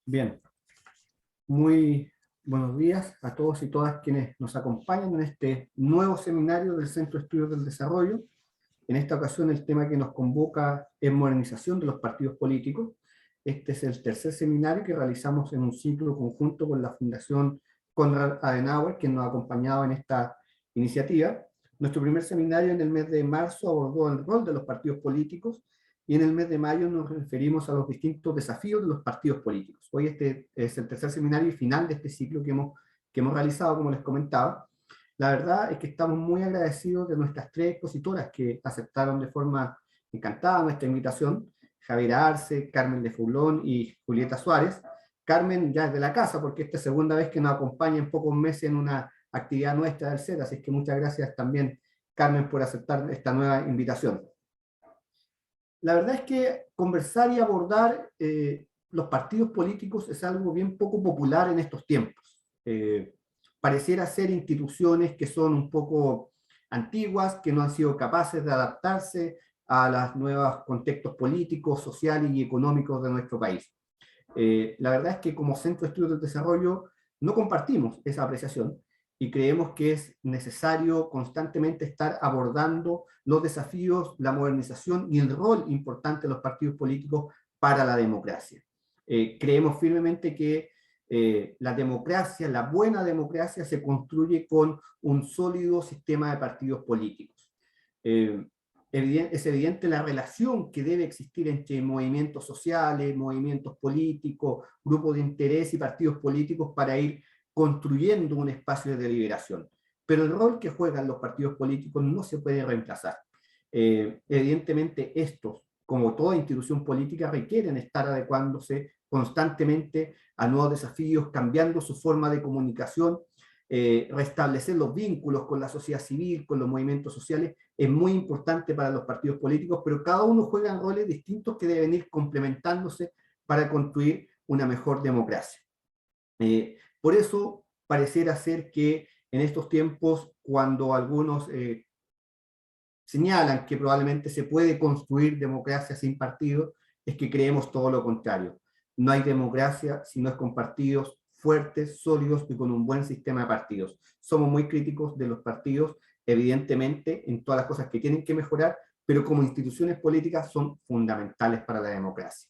Bien, muy buenos días a todos y todas quienes nos acompañan en este nuevo seminario del Centro de Estudios del Desarrollo. En esta ocasión el tema que nos convoca es modernización de los partidos políticos. Este es el tercer seminario que realizamos en un ciclo conjunto con la Fundación Konrad Adenauer, que nos ha acompañado en esta iniciativa. Nuestro primer seminario en el mes de marzo abordó el rol de los partidos políticos, y en el mes de mayo nos referimos a los distintos desafíos de los partidos políticos. Hoy este es el tercer seminario y final de este ciclo que hemos realizado, como les comentaba. La verdad es que estamos muy agradecidos de nuestras tres expositoras que aceptaron de forma encantada nuestra invitación: Javiera Arce, Carmen de Fulón y Julieta Suárez. Carmen ya es de la casa, porque esta es la segunda vez que nos acompaña en pocos meses en una actividad nuestra del CET, así que muchas gracias también, Carmen, por aceptar esta nueva invitación. La verdad es que conversar y abordar los partidos políticos es algo bien poco popular en estos tiempos. Pareciera ser instituciones que son un poco antiguas, que no han sido capaces de adaptarse a los nuevos contextos políticos, sociales y económicos de nuestro país. La verdad es que como Centro de Estudios del Desarrollo no compartimos esa apreciación y creemos que es necesario constantemente estar abordando los desafíos, la modernización y el rol importante de los partidos políticos para la democracia. Creemos firmemente que la democracia, la buena democracia, se construye con un sólido sistema de partidos políticos. Es evidente la relación que debe existir entre movimientos sociales, movimientos políticos, grupos de interés y partidos políticos para ir construyendo un espacio de deliberación. Pero el rol que juegan los partidos políticos no se puede reemplazar. Evidentemente estos, como toda institución política, requieren estar adecuándose constantemente a nuevos desafíos, cambiando su forma de comunicación, restablecer los vínculos con la sociedad civil, con los movimientos sociales, es muy importante para los partidos políticos, pero cada uno juega roles distintos que deben ir complementándose para construir una mejor democracia. Por eso pareciera ser que en estos tiempos, cuando algunos señalan que probablemente se puede construir democracia sin partidos, es que creemos todo lo contrario. No hay democracia si no es con partidos fuertes, sólidos y con un buen sistema de partidos. Somos muy críticos de los partidos, evidentemente, en todas las cosas que tienen que mejorar, pero como instituciones políticas son fundamentales para la democracia.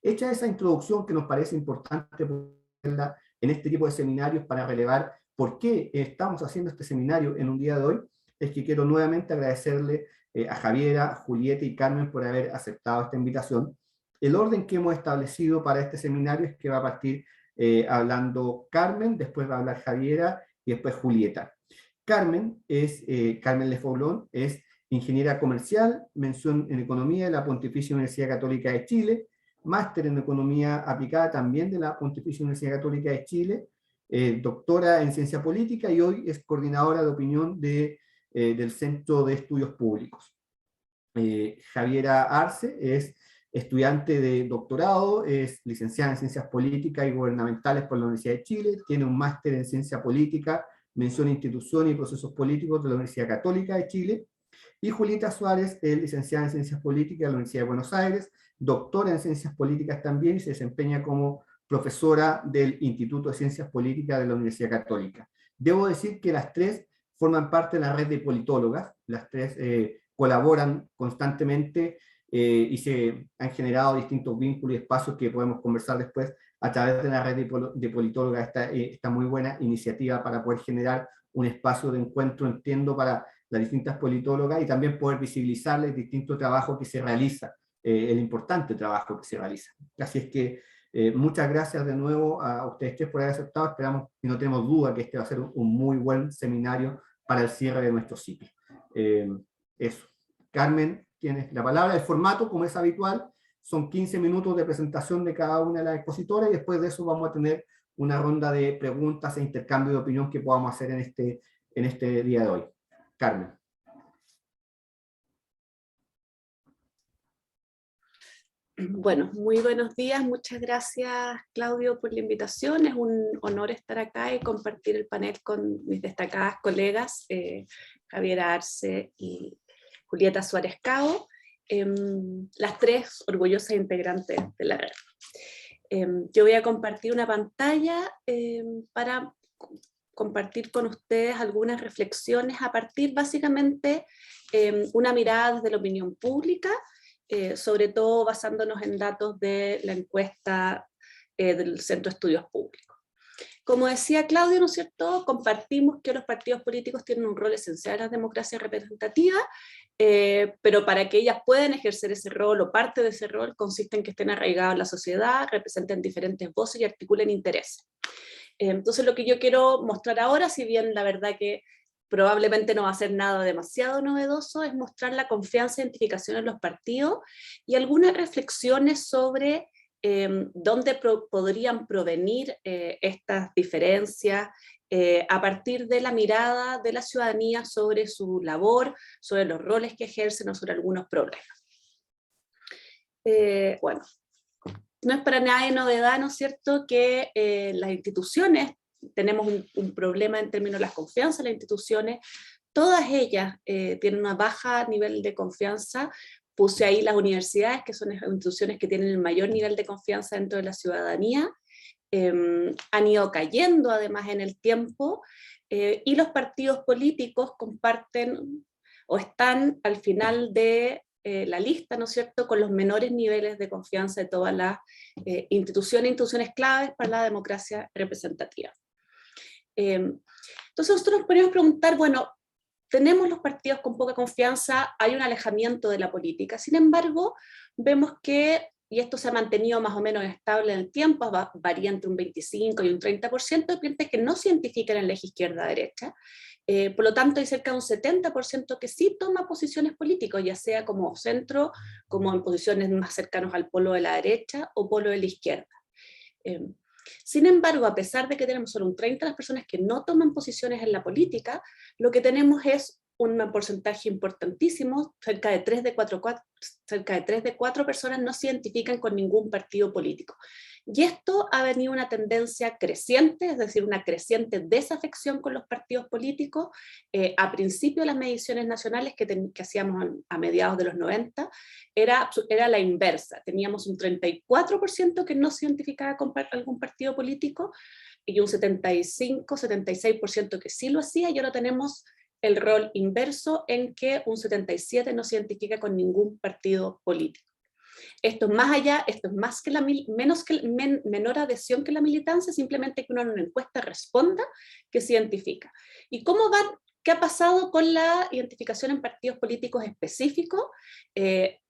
Hecha esa introducción, que nos parece importante ponerla en este tipo de seminarios para relevar por qué estamos haciendo este seminario en un día de hoy, es que quiero nuevamente agradecerle a Javiera, Julieta y Carmen por haber aceptado esta invitación. El orden que hemos establecido para este seminario es que va a partir hablando Carmen, después va a hablar Javiera y después Julieta. Carmen Lefoulon es ingeniera comercial, mención en economía de la Pontificia Universidad Católica de Chile, máster en economía aplicada también de la Pontificia Universidad Católica de Chile, doctora en ciencia política y hoy es coordinadora de opinión del Centro de Estudios Públicos. Javiera Arce es estudiante de doctorado, es licenciada en Ciencias Políticas y Gubernamentales por la Universidad de Chile, tiene un máster en Ciencia Política, mención instituciones y procesos políticos de la Universidad Católica de Chile. Y Julieta Suárez es licenciada en Ciencias Políticas de la Universidad de Buenos Aires, doctora en Ciencias Políticas también, y se desempeña como profesora del Instituto de Ciencias Políticas de la Universidad Católica. Debo decir que las tres forman parte de la red de politólogas, las tres colaboran constantemente y se han generado distintos vínculos y espacios que podemos conversar después a través de la red de politólogas, esta muy buena iniciativa para poder generar un espacio de encuentro, entiendo, para las distintas politólogas y también poder visibilizar el distinto trabajo que se realiza, el importante trabajo que se realiza. Así es que muchas gracias de nuevo a ustedes tres por haber aceptado. Esperamos y no tenemos duda que este va a ser un muy buen seminario para el cierre de nuestro ciclo. Eso. Carmen, tienes la palabra. El formato, como es habitual, son 15 minutos de presentación de cada una de las expositoras y después de eso vamos a tener una ronda de preguntas e intercambio de opinión que podamos hacer en este día de hoy. Carmen. Bueno, muy buenos días. Muchas gracias, Claudio, por la invitación. Es un honor estar acá y compartir el panel con mis destacadas colegas, Javiera Arce y Julieta Suárez Cabo. las tres orgullosas integrantes de la red. Yo voy a compartir una pantalla para compartir con ustedes algunas reflexiones a partir básicamente una mirada desde la opinión pública, sobre todo basándonos en datos de la encuesta del Centro de Estudios Públicos. Como decía Claudio, ¿no es cierto?, compartimos que los partidos políticos tienen un rol esencial en la democracia representativa, pero para que ellas puedan ejercer ese rol o parte de ese rol consiste en que estén arraigados en la sociedad, representen diferentes voces y articulen intereses. Entonces lo que yo quiero mostrar ahora, si bien la verdad que probablemente no va a ser nada demasiado novedoso, es mostrar la confianza e identificación en los partidos y algunas reflexiones sobre dónde podrían provenir estas diferencias a partir de la mirada de la ciudadanía sobre su labor, sobre los roles que ejercen o sobre algunos problemas. Bueno, no es para nadie novedad, ¿no es cierto?, que las instituciones, tenemos un problema en términos de la confianza en las instituciones, todas ellas tienen una baja nivel de confianza. Puse ahí las universidades, que son las instituciones que tienen el mayor nivel de confianza dentro de la ciudadanía, han ido cayendo además en el tiempo, y los partidos políticos comparten o están al final de la lista, ¿no es cierto?, con los menores niveles de confianza de todas las instituciones claves para la democracia representativa. Entonces nosotros nos podemos preguntar, bueno, tenemos los partidos con poca confianza, hay un alejamiento de la política, sin embargo, vemos que, y esto se ha mantenido más o menos estable en el tiempo, varía entre un 25 y un 30% de clientes que no se identifican en la eje izquierda-derecha. Por lo tanto, hay cerca de un 70% que sí toma posiciones políticas, ya sea como centro, como en posiciones más cercanas al polo de la derecha o polo de la izquierda. Sin embargo, a pesar de que tenemos solo un 30% de las personas que no toman posiciones en la política, lo que tenemos es un porcentaje importantísimo, cerca de 3 de 4 personas no se identifican con ningún partido político. Y esto ha venido una tendencia creciente, es decir, una creciente desafección con los partidos políticos. A principio de las mediciones nacionales que hacíamos a mediados de los 90, era la inversa. Teníamos un 34% que no se identificaba con algún partido político y un 75-76% que sí lo hacía, y ahora tenemos el rol inverso en que un 77% no se identifica con ningún partido político. Esto es más allá, esto es más que menor adhesión que la militancia, simplemente que uno en una encuesta responda que se identifica. ¿Y qué ha pasado con la identificación en partidos políticos específicos?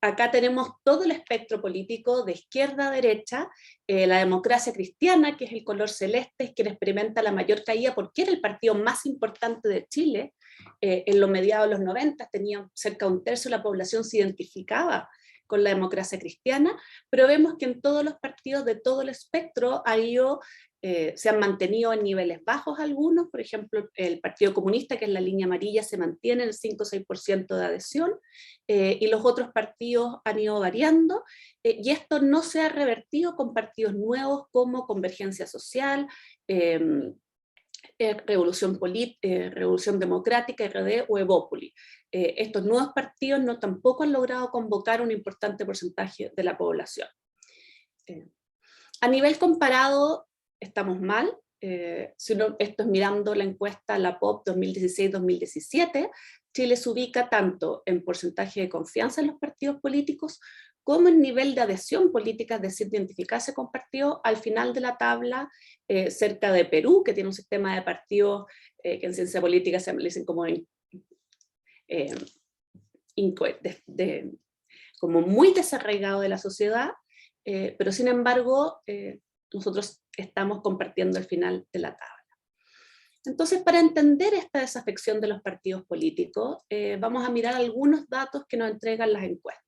Acá tenemos todo el espectro político de izquierda a derecha. La Democracia Cristiana, que es el color celeste, es quien experimenta la mayor caída porque era el partido más importante de Chile. En los mediados de los 90 tenía cerca de un tercio de la población se identificaba con la Democracia Cristiana, pero vemos que en todos los partidos de todo el espectro se han mantenido en niveles bajos algunos. Por ejemplo, el Partido Comunista, que es la línea amarilla, se mantiene en el 5 o 6% de adhesión, y los otros partidos han ido variando, y esto no se ha revertido con partidos nuevos como Convergencia Social, Revolución Democrática, RD o Evópoli. Estos nuevos partidos tampoco han logrado convocar un importante porcentaje de la población. A nivel comparado, estamos mal. Esto es mirando la encuesta, la POP 2016-2017, Chile se ubica tanto en porcentaje de confianza en los partidos políticos como en nivel de adhesión política, es decir, de identificarse con partidos, al final de la tabla, cerca de Perú, que tiene un sistema de partidos que en ciencia política se dicen como como muy desarraigado de la sociedad, pero sin embargo nosotros estamos compartiendo el final de la tabla. Entonces, para entender esta desafección de los partidos políticos, vamos a mirar algunos datos que nos entregan las encuestas.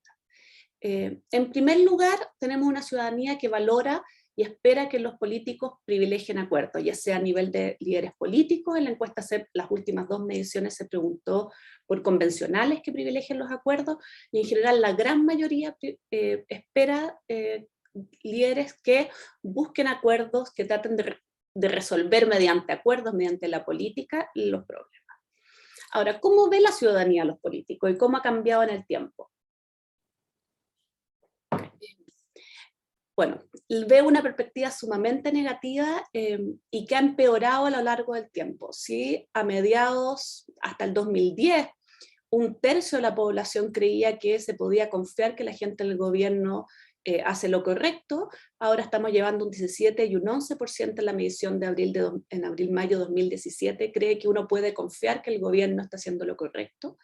En primer lugar, tenemos una ciudadanía que valora y espera que los políticos privilegien acuerdos, ya sea a nivel de líderes políticos. En la encuesta las últimas 2 mediciones se preguntó por convencionales que privilegien los acuerdos, y en general la gran mayoría espera líderes que busquen acuerdos, que traten de resolver mediante acuerdos, mediante la política, los problemas. Ahora, ¿cómo ve la ciudadanía a los políticos y cómo ha cambiado en el tiempo? bueno, veo una perspectiva sumamente negativa y que ha empeorado a lo largo del tiempo. ¿Sí? A mediados, hasta el 2010, un tercio de la población creía que se podía confiar que la gente del gobierno hace lo correcto. Ahora estamos llevando un 17 y un 11% en la medición de en abril-mayo 2017, cree que uno puede confiar que el gobierno está haciendo lo correcto.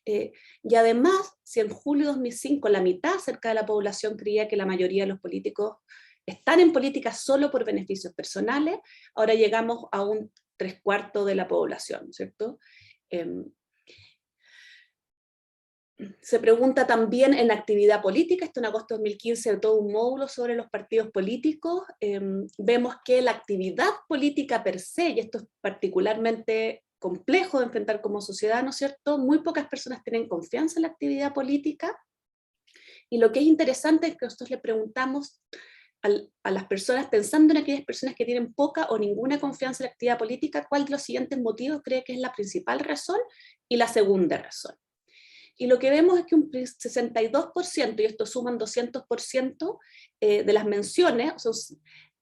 Y además, si en julio de 2005 la mitad cerca de la población creía que la mayoría de los políticos están en política solo por beneficios personales, ahora llegamos a un 3/4 de la población, ¿cierto? Se pregunta también en la actividad política, esto en agosto de 2015, todo un módulo sobre los partidos políticos. Vemos que la actividad política per se, y esto es particularmente complejo de enfrentar como sociedad, ¿no es cierto? Muy pocas personas tienen confianza en la actividad política, y lo que es interesante es que nosotros le preguntamos a las personas, pensando en aquellas personas que tienen poca o ninguna confianza en la actividad política, ¿cuál de los siguientes motivos cree que es la principal razón y la segunda razón? Y lo que vemos es que un 62%, y esto suman 200%, de las menciones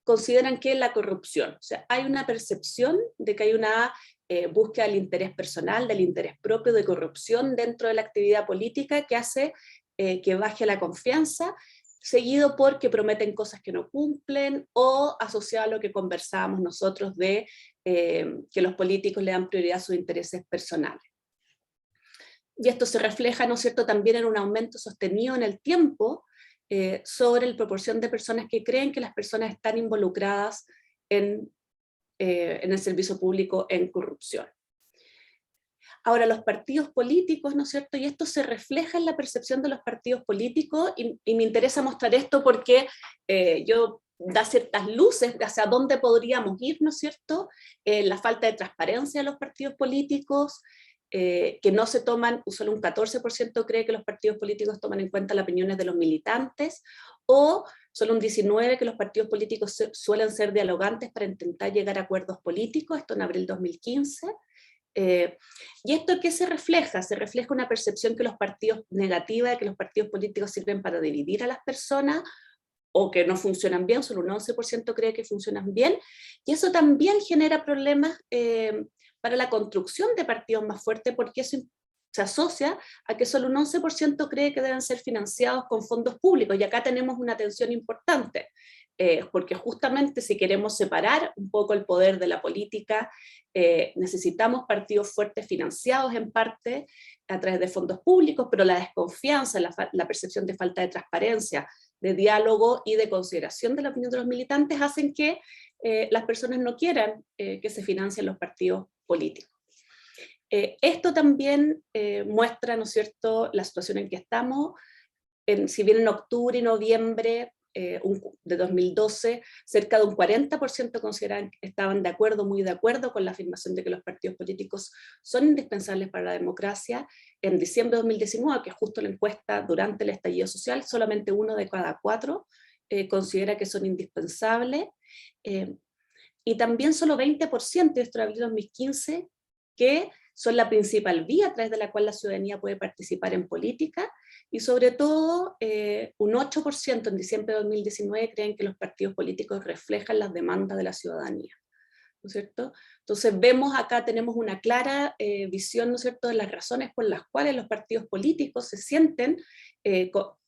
consideran que la corrupción, o sea, hay una percepción de que hay una búsqueda del interés personal, del interés propio, de corrupción dentro de la actividad política que hace que baje la confianza, seguido por que prometen cosas que no cumplen, o asociado a lo que conversábamos nosotros de que los políticos le dan prioridad a sus intereses personales. Y esto se refleja, ¿no es cierto?, también en un aumento sostenido en el tiempo sobre la proporción de personas que creen que las personas están involucradas en el servicio público en corrupción. Ahora, los partidos políticos, ¿no es cierto?, y esto se refleja en la percepción de los partidos políticos, y me interesa mostrar esto porque yo da ciertas luces hacia dónde podríamos ir, ¿no es cierto?, la falta de transparencia de los partidos políticos, que no se toman, solo un 14% cree que los partidos políticos toman en cuenta las opiniones de los militantes, o solo un 19% que los partidos políticos suelen ser dialogantes para intentar llegar a acuerdos políticos, esto en abril 2015. ¿Y esto qué se refleja? Se refleja una percepción que los partidos negativa, de que los partidos políticos sirven para dividir a las personas, o que no funcionan bien, solo un 11% cree que funcionan bien, y eso también genera problemas para la construcción de partidos más fuertes, porque eso se asocia a que solo un 11% cree que deben ser financiados con fondos públicos, y acá tenemos una tensión importante, porque justamente si queremos separar un poco el poder de la política, necesitamos partidos fuertes financiados en parte a través de fondos públicos, pero la desconfianza, la percepción de falta de transparencia, de diálogo y de consideración de la opinión de los militantes hacen que las personas no quieran que se financien los partidos políticos. Esto también muestra, ¿no es cierto?, la situación en que estamos. Si bien en octubre y noviembre de 2012, cerca de un 40% consideraban que estaban de acuerdo, muy de acuerdo con la afirmación de que los partidos políticos son indispensables para la democracia. En diciembre de 2019, que es justo la encuesta durante el estallido social, solamente 1 de cada 4 considera que son indispensables. Y también solo 20%, esto de abril de 2015, que son la principal vía a través de la cual la ciudadanía puede participar en política, y sobre todo un 8% en diciembre de 2019 creen que los partidos políticos reflejan las demandas de la ciudadanía, ¿no es cierto? Entonces vemos acá, tenemos una clara visión, ¿no es cierto?, de las razones por las cuales los partidos políticos se sienten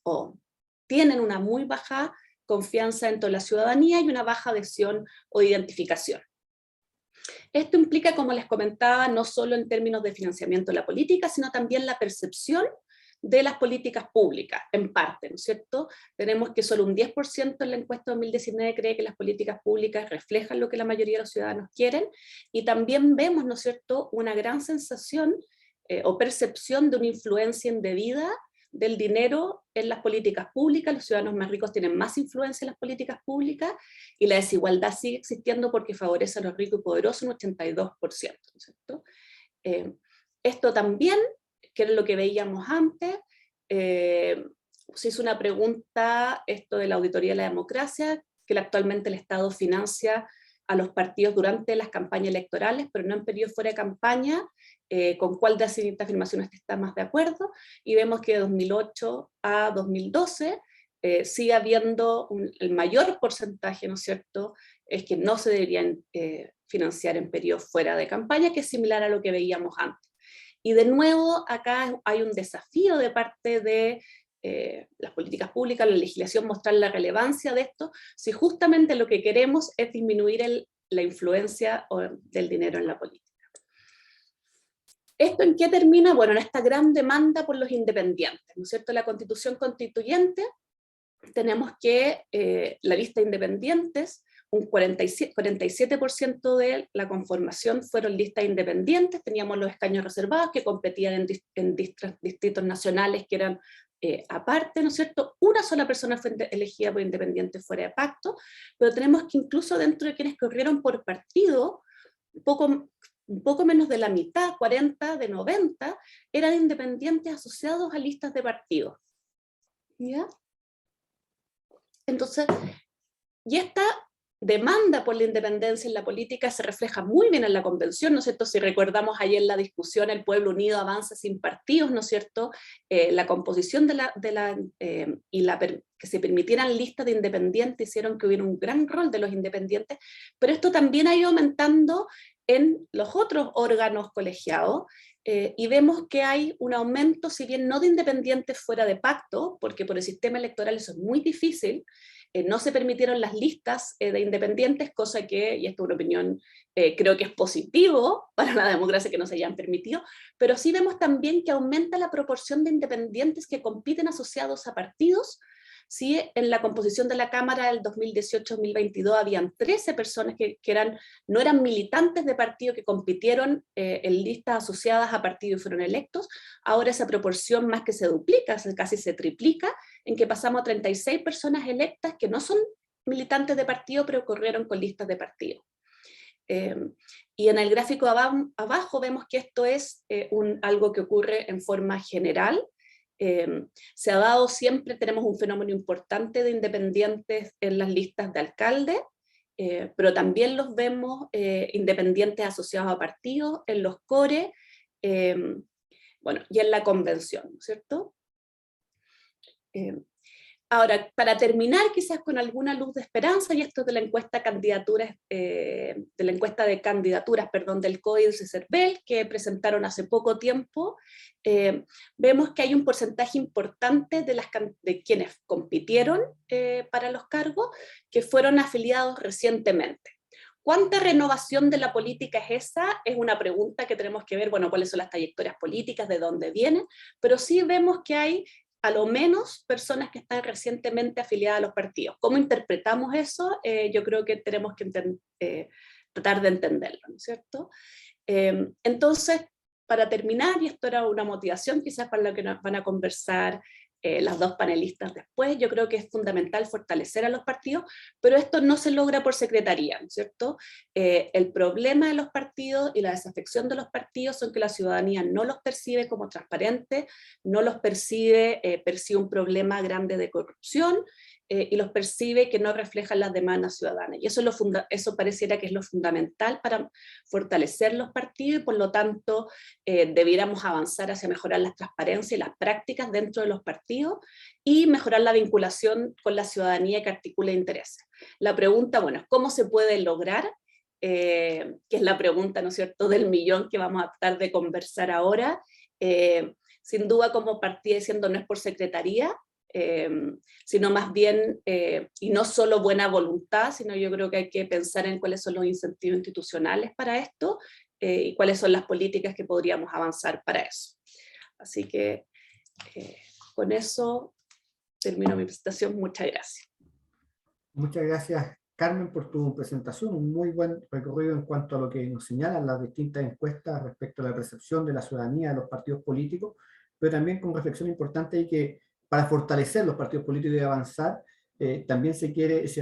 o tienen una muy baja confianza dentro de la ciudadanía y una baja adhesión o identificación. Esto implica, como les comentaba, no solo en términos de financiamiento de la política, sino también la percepción de las políticas públicas, en parte, ¿no es cierto? Tenemos que solo un 10% en la encuesta 2019 cree que las políticas públicas reflejan lo que la mayoría de los ciudadanos quieren, y también vemos, ¿no es cierto?, una gran sensación o percepción de una influencia indebida del dinero en las políticas públicas. Los ciudadanos más ricos tienen más influencia en las políticas públicas, y la desigualdad sigue existiendo porque favorece a los ricos y poderosos un 82%, ¿no es cierto? Esto también, que era lo que veíamos antes, se hizo una pregunta, esto de la auditoría de la democracia, que actualmente el Estado financia a los partidos durante las campañas electorales, pero no en periodos fuera de campaña, con cuál de las siguientes afirmaciones está más de acuerdo, y vemos que de 2008 a 2012 sigue habiendo el mayor porcentaje, ¿no es cierto?, es que no se deberían financiar en periodos fuera de campaña, que es similar a lo que veíamos antes. Y de nuevo, acá hay un desafío de parte de las políticas públicas, la legislación, mostrar la relevancia de esto, si justamente lo que queremos es disminuir la influencia del dinero en la política. ¿Esto en qué termina? Bueno, en esta gran demanda por los independientes, ¿no es cierto? La Constitución Constituyente, tenemos que la lista de independientes, un 47% de la conformación fueron listas independientes, teníamos los escaños reservados que competían en distritos nacionales que eran aparte, ¿no es cierto? Una sola persona fue elegida por independiente fuera de pacto, pero tenemos que incluso dentro de quienes corrieron por partido, un poco menos de la mitad, 40 de 90, eran independientes asociados a listas de partidos. ¿Ya? Entonces, y esta demanda por la independencia en la política se refleja muy bien en la convención, ¿no es cierto? Si recordamos ayer la discusión, el pueblo unido avanza sin partidos, ¿no es cierto? La composición que se permitieran listas de independientes hicieron que hubiera un gran rol de los independientes, pero esto también ha ido aumentando en los otros órganos colegiados, y vemos que hay un aumento, si bien no de independientes fuera de pacto, porque por el sistema electoral eso es muy difícil, no se permitieron las listas de independientes, cosa que, y esto es una opinión, creo que es positivo para la democracia que no se hayan permitido, pero sí vemos también que aumenta la proporción de independientes que compiten asociados a partidos. Sí, en la composición de la Cámara del 2018-2022 habían 13 personas que no eran militantes de partido que compitieron en listas asociadas a partido y fueron electos. Ahora esa proporción más que se duplica, casi se triplica, en que pasamos a 36 personas electas que no son militantes de partido, pero corrieron con listas de partido. Y en el gráfico abajo vemos que esto es algo que ocurre en forma general. Se ha dado siempre, tenemos un fenómeno importante de independientes en las listas de alcalde, pero también los vemos independientes asociados a partidos, en los core, bueno, y en la convención, ¿no es cierto? Ahora, para terminar quizás con alguna luz de esperanza, y esto de la encuesta de candidaturas, perdón, del Códice CERVEL, que presentaron hace poco tiempo, vemos que hay un porcentaje importante de quienes compitieron para los cargos que fueron afiliados recientemente. ¿Cuánta renovación de la política es esa? Es una pregunta que tenemos que ver, bueno, cuáles son las trayectorias políticas, de dónde vienen, pero sí vemos que hay a lo menos personas que están recientemente afiliadas a los partidos. ¿Cómo interpretamos eso? Yo creo que tenemos que tratar de entenderlo, ¿no es cierto? Entonces, para terminar, y esto era una motivación quizás para lo que nos van a conversar las dos panelistas después, yo creo que es fundamental fortalecer a los partidos, pero esto no se logra por secretaría, ¿no es cierto? El problema de los partidos y la desafección de los partidos son que la ciudadanía no los percibe como transparentes, no los percibe un problema grande de corrupción, y los percibe que no reflejan las demandas ciudadanas. Y eso pareciera que es lo fundamental para fortalecer los partidos, y por lo tanto debiéramos avanzar hacia mejorar la transparencia y las prácticas dentro de los partidos y mejorar la vinculación con la ciudadanía que articule intereses. La pregunta, bueno, ¿cómo se puede lograr? Que es la pregunta, ¿no es cierto?, del millón que vamos a tratar de conversar ahora. Sin duda, como partí diciendo, no es por secretaría, sino más bien, y no solo buena voluntad, sino yo creo que hay que pensar en cuáles son los incentivos institucionales para esto, y cuáles son las políticas que podríamos avanzar para eso. Así que con eso termino mi presentación. Muchas gracias. Muchas gracias, Carmen, por tu presentación. Un muy buen recorrido en cuanto a lo que nos señalan las distintas encuestas respecto a la percepción de la ciudadanía de los partidos políticos, pero también con reflexión importante y que para fortalecer los partidos políticos y avanzar, también se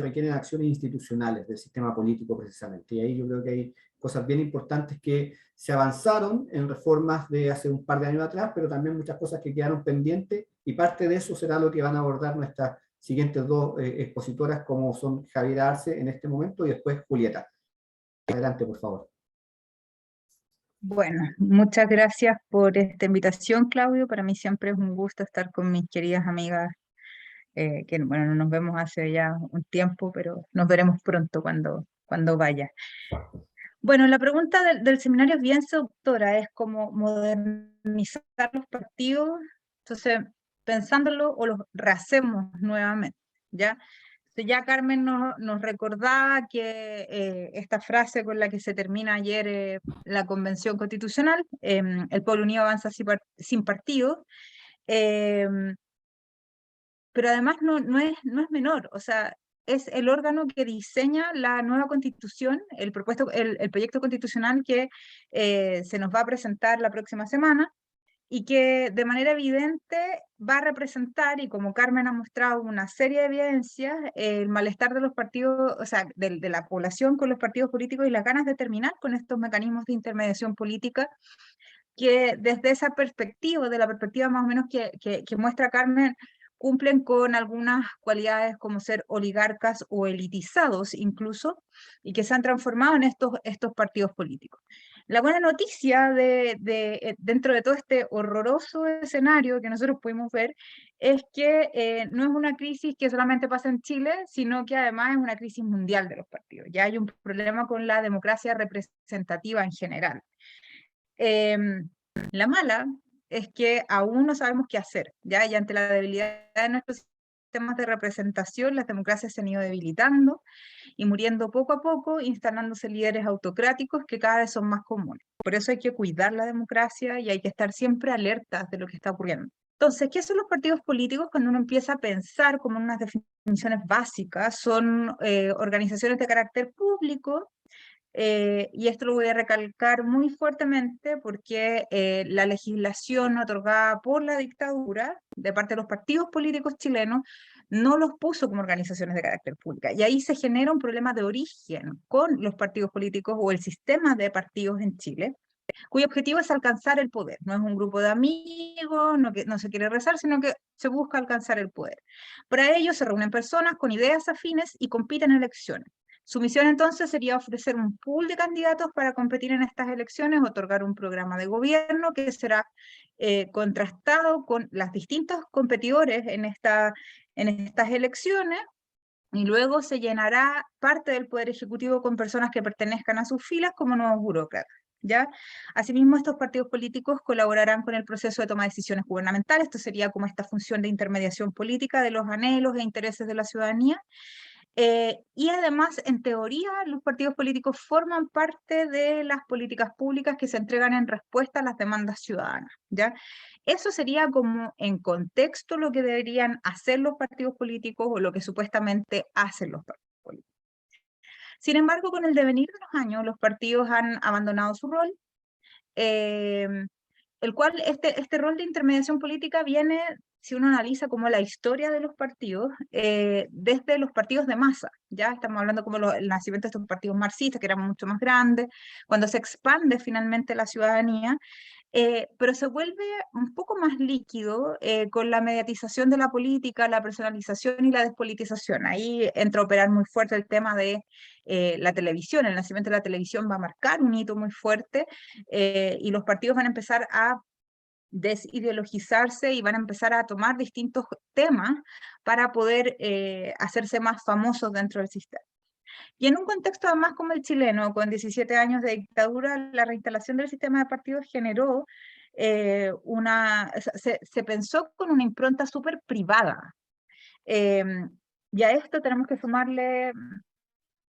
requieren acciones institucionales del sistema político precisamente. Y ahí yo creo que hay cosas bien importantes que se avanzaron en reformas de hace un par de años atrás, pero también muchas cosas que quedaron pendientes, y parte de eso será lo que van a abordar nuestras siguientes dos expositoras, como son Javier Arce en este momento y después Julieta. Adelante, por favor. Bueno, muchas gracias por esta invitación, Claudio. Para mí siempre es un gusto estar con mis queridas amigas que bueno, no nos vemos hace ya un tiempo, pero nos veremos pronto cuando vaya. Bueno, la pregunta del seminario es bien seductora, es como modernizar los partidos, entonces pensándolo o los rehacemos nuevamente, ¿ya? Entonces, ya Carmen nos recordaba que esta frase con la que se termina ayer la Convención Constitucional, el pueblo unido avanza sin partidos, em, pero además no es menor, o sea, es el órgano que diseña la nueva constitución, el proyecto constitucional que se nos va a presentar la próxima semana y que de manera evidente va a representar, y como Carmen ha mostrado una serie de evidencias, el malestar de los partidos, o sea, de la población con los partidos políticos y las ganas de terminar con estos mecanismos de intermediación política que desde esa perspectiva, de la perspectiva más o menos que muestra Carmen, cumplen con algunas cualidades como ser oligarcas o elitizados incluso, y que se han transformado en estos partidos políticos. La buena noticia dentro de todo este horroroso escenario que nosotros pudimos ver es que no es una crisis que solamente pasa en Chile, sino que además es una crisis mundial de los partidos. Ya hay un problema con la democracia representativa en general. La mala es que aún no sabemos qué hacer, ¿ya? Y ante la debilidad de nuestros sistemas de representación, las democracias se han ido debilitando y muriendo poco a poco, instalándose líderes autocráticos que cada vez son más comunes. Por eso hay que cuidar la democracia y hay que estar siempre alertas de lo que está ocurriendo. Entonces, ¿qué son los partidos políticos? Cuando uno empieza a pensar como en unas definiciones básicas, son organizaciones de carácter público. Y esto lo voy a recalcar muy fuertemente porque la legislación otorgada por la dictadura de parte de los partidos políticos chilenos no los puso como organizaciones de carácter público. Y ahí se genera un problema de origen con los partidos políticos o el sistema de partidos en Chile, cuyo objetivo es alcanzar el poder. No es un grupo de amigos, no se quiere rezar, sino que se busca alcanzar el poder. Para ello se reúnen personas con ideas afines y compiten en elecciones. Su misión entonces sería ofrecer un pool de candidatos para competir en estas elecciones, otorgar un programa de gobierno que será contrastado con los distintos competidores en estas elecciones, y luego se llenará parte del Poder Ejecutivo con personas que pertenezcan a sus filas como nuevos burócratas, ¿ya? Asimismo, estos partidos políticos colaborarán con el proceso de toma de decisiones gubernamentales. Esto sería como esta función de intermediación política de los anhelos e intereses de la ciudadanía. Y además, en teoría, los partidos políticos forman parte de las políticas públicas que se entregan en respuesta a las demandas ciudadanas, ¿ya? Eso sería como en contexto lo que deberían hacer los partidos políticos o lo que supuestamente hacen los partidos políticos. Sin embargo, con el devenir de los años, los partidos han abandonado su rol, el cual este rol de intermediación política viene, si uno analiza como la historia de los partidos, desde los partidos de masa, ya estamos hablando como el nacimiento de estos partidos marxistas, que eran mucho más grandes, cuando se expande finalmente la ciudadanía, pero se vuelve un poco más líquido con la mediatización de la política, la personalización y la despolitización. Ahí entra a operar muy fuerte el tema de la televisión. El nacimiento de la televisión va a marcar un hito muy fuerte y los partidos van a empezar a desideologizarse y van a empezar a tomar distintos temas para poder hacerse más famosos dentro del sistema. Y en un contexto además como el chileno, con 17 años de dictadura, la reinstalación del sistema de partidos generó se pensó con una impronta súper privada. Y a esto tenemos que sumarle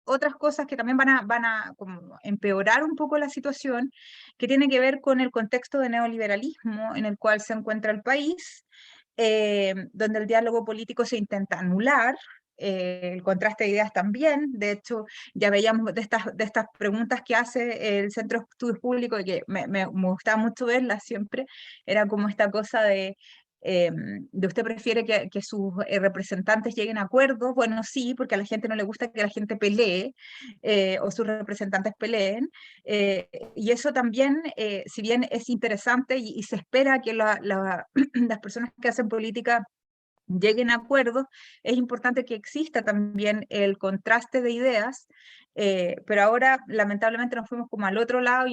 otras cosas que también van a como empeorar un poco la situación, que tiene que ver con el contexto de neoliberalismo en el cual se encuentra el país, donde el diálogo político se intenta anular, el contraste de ideas también. De hecho, ya veíamos de estas preguntas que hace el Centro de Estudios Públicos, y que me gustaba mucho verlas siempre, era como esta cosa de usted prefiere que sus representantes lleguen a acuerdos. Bueno, sí, porque a la gente no le gusta que la gente pelee o sus representantes peleen, y eso también, si bien es interesante y se espera que las personas que hacen política lleguen a acuerdos, es importante que exista también el contraste de ideas pero ahora lamentablemente nos fuimos como al otro lado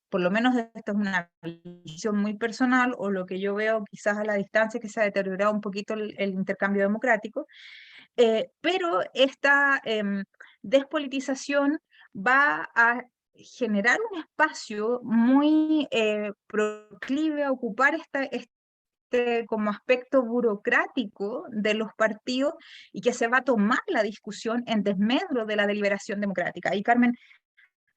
por lo menos esto es una visión muy personal, o lo que yo veo quizás a la distancia, que se ha deteriorado un poquito el intercambio democrático, pero esta despolitización va a generar un espacio muy proclive a ocupar como aspecto burocrático de los partidos, y que se va a tomar la discusión en desmedro de la deliberación democrática. Y Carmen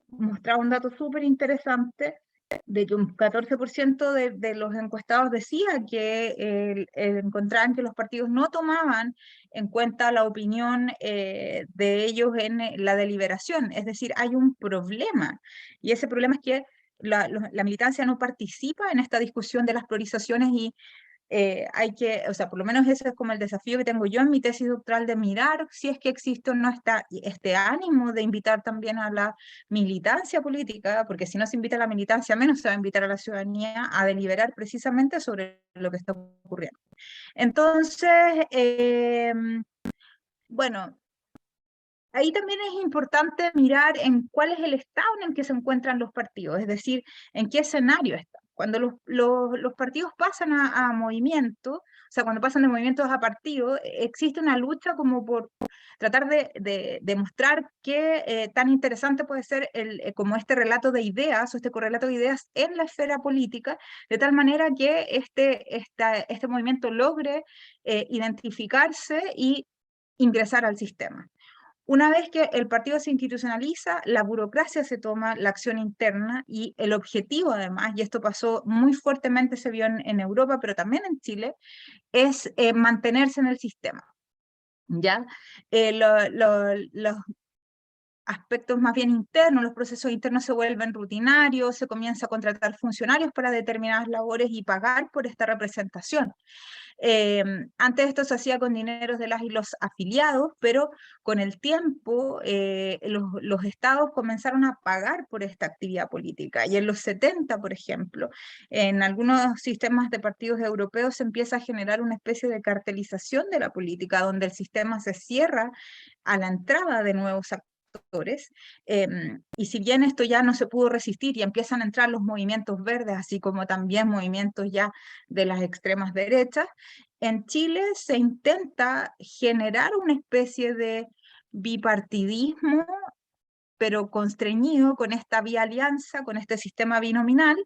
mostraba un dato súper interesante de que un 14% de los encuestados decía que encontraban que los partidos no tomaban en cuenta la opinión de ellos en la deliberación. Es decir, hay un problema, y ese problema es que la militancia no participa en esta discusión de las priorizaciones, y hay que, o sea, por lo menos ese es como el desafío que tengo yo en mi tesis doctoral, de mirar si es que existe o no este ánimo de invitar también a la militancia política, porque si no se invita a la militancia, menos se va a invitar a la ciudadanía a deliberar precisamente sobre lo que está ocurriendo. Entonces, bueno, ahí también es importante mirar en cuál es el estado en el que se encuentran los partidos, es decir, en qué escenario están. Cuando los partidos pasan a movimiento, o sea, cuando pasan de movimientos a partidos, existe una lucha como por tratar de demostrar qué tan interesante puede ser como este relato de ideas, o este correlato de ideas en la esfera política, de tal manera que este movimiento logre identificarse y ingresar al sistema. Una vez que el partido se institucionaliza, la burocracia se toma la acción interna, y el objetivo además, y esto pasó muy fuertemente, se vio en Europa, pero también en Chile, es mantenerse en el sistema. ¿Ya? Los aspectos más bien internos, los procesos internos se vuelven rutinarios, se comienza a contratar funcionarios para determinadas labores y pagar por esta representación. Antes esto se hacía con dineros de las y los afiliados, pero con el tiempo los estados comenzaron a pagar por esta actividad política. Y en los 70, por ejemplo, en algunos sistemas de partidos europeos se empieza a generar una especie de cartelización de la política, donde el sistema se cierra a la entrada de nuevos actores. Y si bien esto ya no se pudo resistir y empiezan a entrar los movimientos verdes, así como también movimientos ya de las extremas derechas, en Chile se intenta generar una especie de bipartidismo, pero constreñido con esta vía alianza, con este sistema binominal,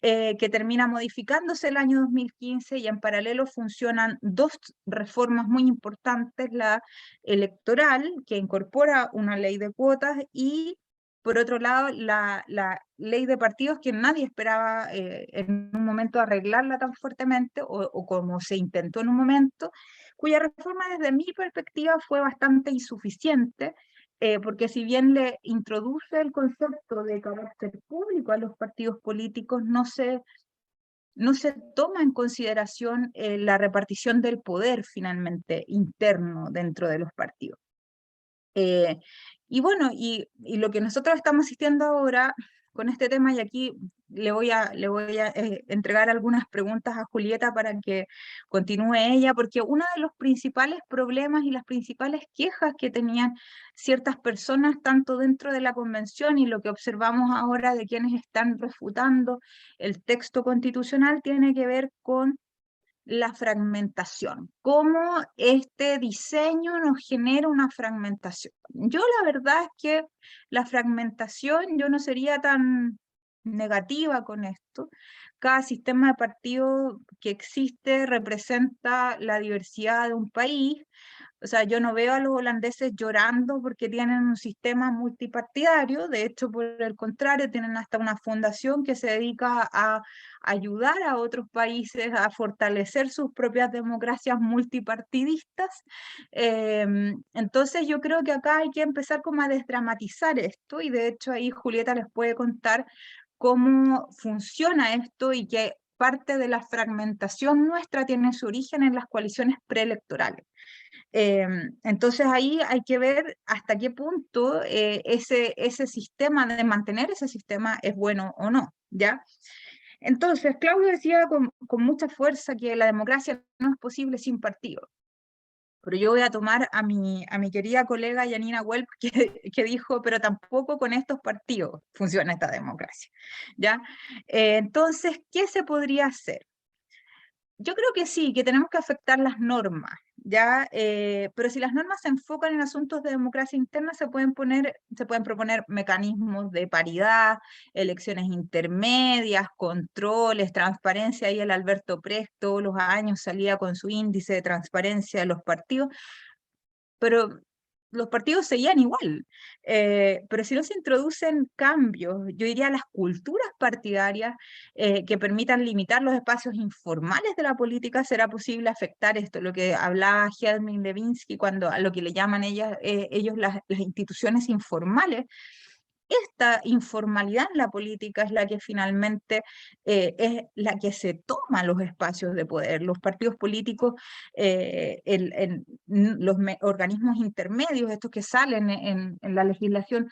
que termina modificándose el año 2015, y en paralelo funcionan dos reformas muy importantes: la electoral, que incorpora una ley de cuotas, y por otro lado la ley de partidos, que nadie esperaba en un momento arreglarla tan fuertemente, o como se intentó en un momento, cuya reforma desde mi perspectiva fue bastante insuficiente, porque si bien le introduce el concepto de carácter público a los partidos políticos, no se toma en consideración la repartición del poder finalmente interno dentro de los partidos. Y bueno, y lo que nosotros estamos asistiendo ahora con este tema, y aquí le voy a entregar algunas preguntas a Julieta para que continúe ella, porque uno de los principales problemas y las principales quejas que tenían ciertas personas, tanto dentro de la convención y lo que observamos ahora de quienes están refutando el texto constitucional, tiene que ver con la fragmentación, cómo este diseño nos genera una fragmentación. Yo la verdad es que la fragmentación, yo no sería tan negativa con esto. Cada sistema de partido que existe representa la diversidad de un país. O sea, yo no veo a los holandeses llorando porque tienen un sistema multipartidario. De hecho, por el contrario, tienen hasta una fundación que se dedica a ayudar a otros países a fortalecer sus propias democracias multipartidistas. Entonces yo creo que acá hay que empezar como a desdramatizar esto, y de hecho ahí Julieta les puede contar cómo funciona esto, y que parte de la fragmentación nuestra tiene su origen en las coaliciones preelectorales. Entonces ahí hay que ver hasta qué punto ese sistema, de mantener ese sistema, es bueno o no, ¿ya? Entonces, Claudio decía con mucha fuerza que la democracia no es posible sin partido. Pero yo voy a tomar a mi querida colega Janina Welp, que dijo, pero tampoco con estos partidos funciona esta democracia, ¿ya? Entonces, ¿qué se podría hacer? Yo creo que sí, que tenemos que afectar las normas, ¿ya? Pero si las normas se enfocan en asuntos de democracia interna, se pueden proponer mecanismos de paridad, elecciones intermedias, controles, transparencia. Ahí el Alberto Prest todos los años salía con su índice de transparencia de los partidos, pero los partidos seguían igual. Pero si no se introducen cambios, yo diría las culturas partidarias que permitan limitar los espacios informales de la política, será posible afectar esto, lo que hablaba Helmut Levinsky, cuando a lo que le llaman ellos las instituciones informales. Esta informalidad en la política es la que finalmente es la que se toma los espacios de poder. Los partidos políticos, los organismos intermedios, estos que salen en la legislación,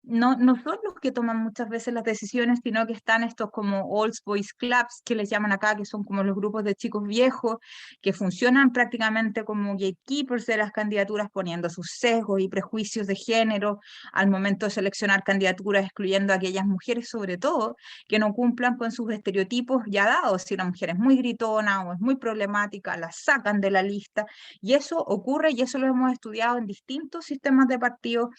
no son los que toman muchas veces las decisiones, sino que están estos como Old Boys Clubs, que les llaman acá, que son como los grupos de chicos viejos, que funcionan prácticamente como gatekeepers de las candidaturas, poniendo sus sesgos y prejuicios de género al momento de seleccionar candidaturas, excluyendo a aquellas mujeres, sobre todo, que no cumplan con sus estereotipos ya dados. Si una mujer es muy gritona o es muy problemática, la sacan de la lista, y eso ocurre, y eso lo hemos estudiado en distintos sistemas de partidos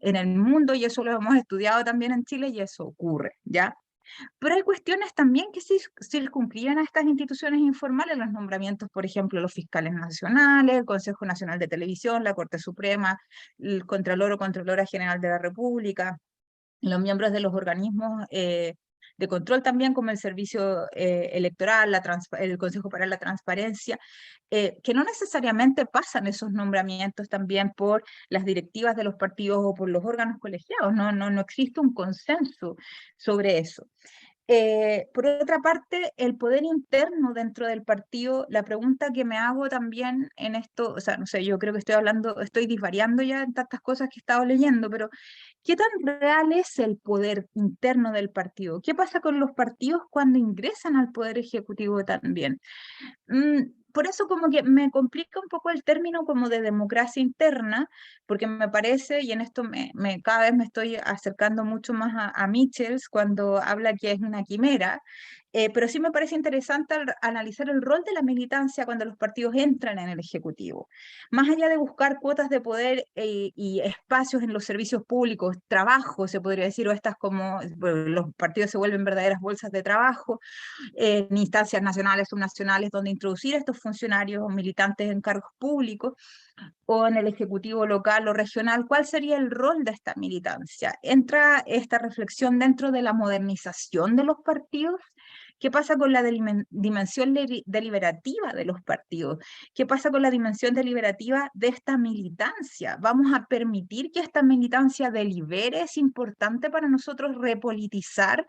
en el mundo, y eso lo hemos estudiado también en Chile, y eso ocurre, ¿ya? Pero hay cuestiones también que circunscriben a estas instituciones informales, los nombramientos, por ejemplo, los fiscales nacionales, el Consejo Nacional de Televisión, la Corte Suprema, el Contralor o Contralora General de la República, los miembros de los organismos de control también, como el Servicio Electoral, el Consejo para la Transparencia, que no necesariamente pasan esos nombramientos también por las directivas de los partidos o por los órganos colegiados, no existe un consenso sobre eso. Por otra parte, el poder interno dentro del partido, la pregunta que me hago también en esto, o sea, no sé, yo creo que estoy disvariando ya en tantas cosas que he estado leyendo, pero ¿qué tan real es el poder interno del partido? ¿Qué pasa con los partidos cuando ingresan al poder ejecutivo también? Por eso como que me complica un poco el término como de democracia interna, porque me parece, y en esto cada vez me estoy acercando mucho más a Michels cuando habla que es una quimera, pero sí me parece interesante analizar el rol de la militancia cuando los partidos entran en el Ejecutivo. Más allá de buscar cuotas de poder y espacios en los servicios públicos, trabajo se podría decir, o estas como los partidos se vuelven verdaderas bolsas de trabajo, en instancias nacionales, subnacionales, donde introducir a estos funcionarios o militantes en cargos públicos, o en el ejecutivo local o regional. ¿Cuál sería el rol de esta militancia? ¿Entra esta reflexión dentro de la modernización de los partidos? ¿Qué pasa con la dimensión deliberativa de los partidos? ¿Qué pasa con la dimensión deliberativa de esta militancia? ¿Vamos a permitir que esta militancia delibere? ¿Es importante para nosotros repolitizar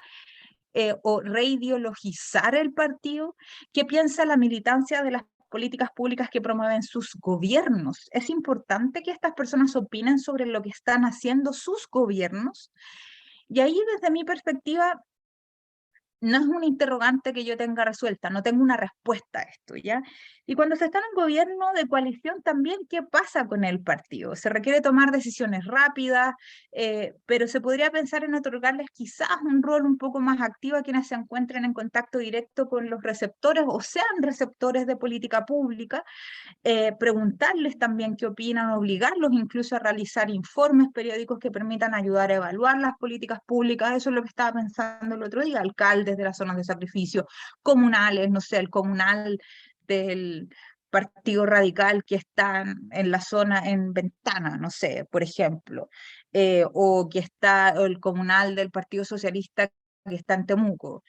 o reideologizar el partido? ¿Qué piensa la militancia de las políticas públicas que promueven sus gobiernos? ¿Es importante que estas personas opinen sobre lo que están haciendo sus gobiernos? Y ahí, desde mi perspectiva, no es una interrogante que yo tenga resuelta, no tengo una respuesta a esto, ¿ya? Y cuando se está en un gobierno de coalición también, ¿qué pasa con el partido? Se requiere tomar decisiones rápidas, pero se podría pensar en otorgarles quizás un rol un poco más activo a quienes se encuentren en contacto directo con los receptores o sean receptores de política pública, preguntarles también qué opinan, obligarlos incluso a realizar informes periódicos que permitan ayudar a evaluar las políticas públicas. Eso es lo que estaba pensando el otro día, alcaldes de las zonas de sacrificio, comunales, no sé, el comunal del Partido Radical que está en la zona, en Ventana, no sé, por ejemplo, o que está el comunal del Partido Socialista que está en Temuco.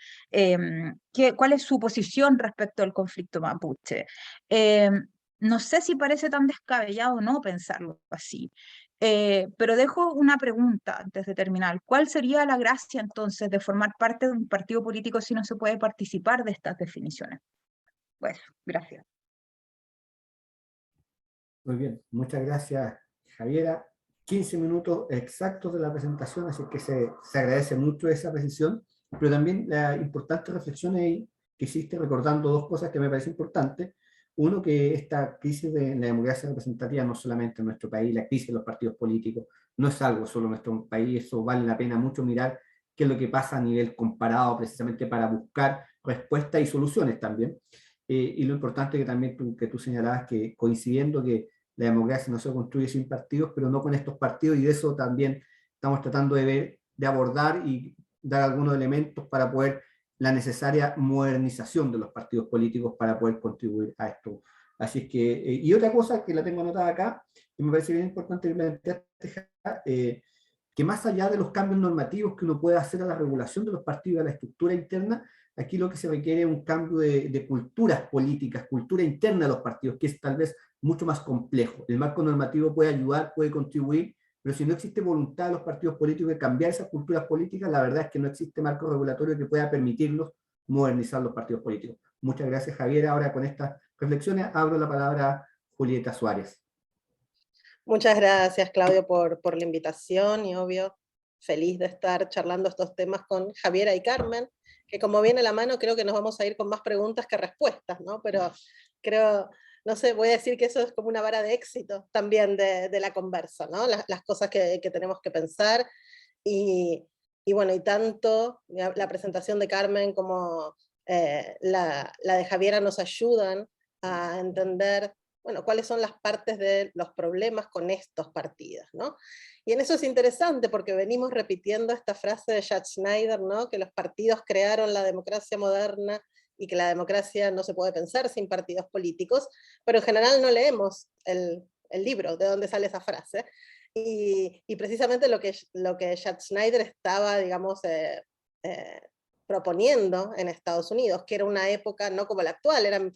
¿Cuál es su posición respecto al conflicto mapuche? No sé si parece tan descabellado o no pensarlo así, pero dejo una pregunta antes de terminar. ¿Cuál sería la gracia entonces de formar parte de un partido político si no se puede participar de estas definiciones? Pues, gracias. Muy bien, muchas gracias, Javiera. 15 minutos exactos de la presentación, así que se agradece mucho esa precisión, pero también la importante reflexión ahí que hiciste recordando dos cosas que me parecen importantes. Uno, que esta crisis de la democracia representativa no solamente en nuestro país, la crisis de los partidos políticos, no es algo solo en nuestro país, eso vale la pena mucho mirar qué es lo que pasa a nivel comparado, precisamente para buscar respuestas y soluciones también. Y lo importante que también que tú señalabas, que coincidiendo que la democracia no se construye sin partidos, pero no con estos partidos, y de eso también estamos tratando de ver, de abordar y dar algunos elementos para poder la necesaria modernización de los partidos políticos para poder contribuir a esto. Así es que, y otra cosa que la tengo anotada acá, que me parece bien importante que planteaste, que más allá de los cambios normativos que uno puede hacer a la regulación de los partidos y a la estructura interna, aquí lo que se requiere es un cambio de culturas políticas, cultura interna de los partidos, que es tal vez mucho más complejo. El marco normativo puede ayudar, puede contribuir, pero si no existe voluntad de los partidos políticos de cambiar esas culturas políticas, la verdad es que no existe marco regulatorio que pueda permitirnos modernizar los partidos políticos. Muchas gracias, Javier. Ahora con estas reflexiones abro la palabra a Julieta Suárez. Muchas gracias, Claudio, por la invitación y obvio, feliz de estar charlando estos temas con Javiera y Carmen, que como viene a la mano creo que nos vamos a ir con más preguntas que respuestas, ¿no? Pero creo, no sé, voy a decir que eso es como una vara de éxito también de la conversa, ¿no? Las cosas que tenemos que pensar y bueno, y tanto la presentación de Carmen como la de Javiera nos ayudan a entender, bueno, cuáles son las partes de los problemas con estos partidos, ¿no? Y en eso es interesante porque venimos repitiendo esta frase de Schachtschneider, ¿no? Que los partidos crearon la democracia moderna y que la democracia no se puede pensar sin partidos políticos, pero en general no leemos el libro de donde sale esa frase. Y precisamente lo que Schachtschneider estaba, digamos, proponiendo en Estados Unidos, que era una época no como la actual, eran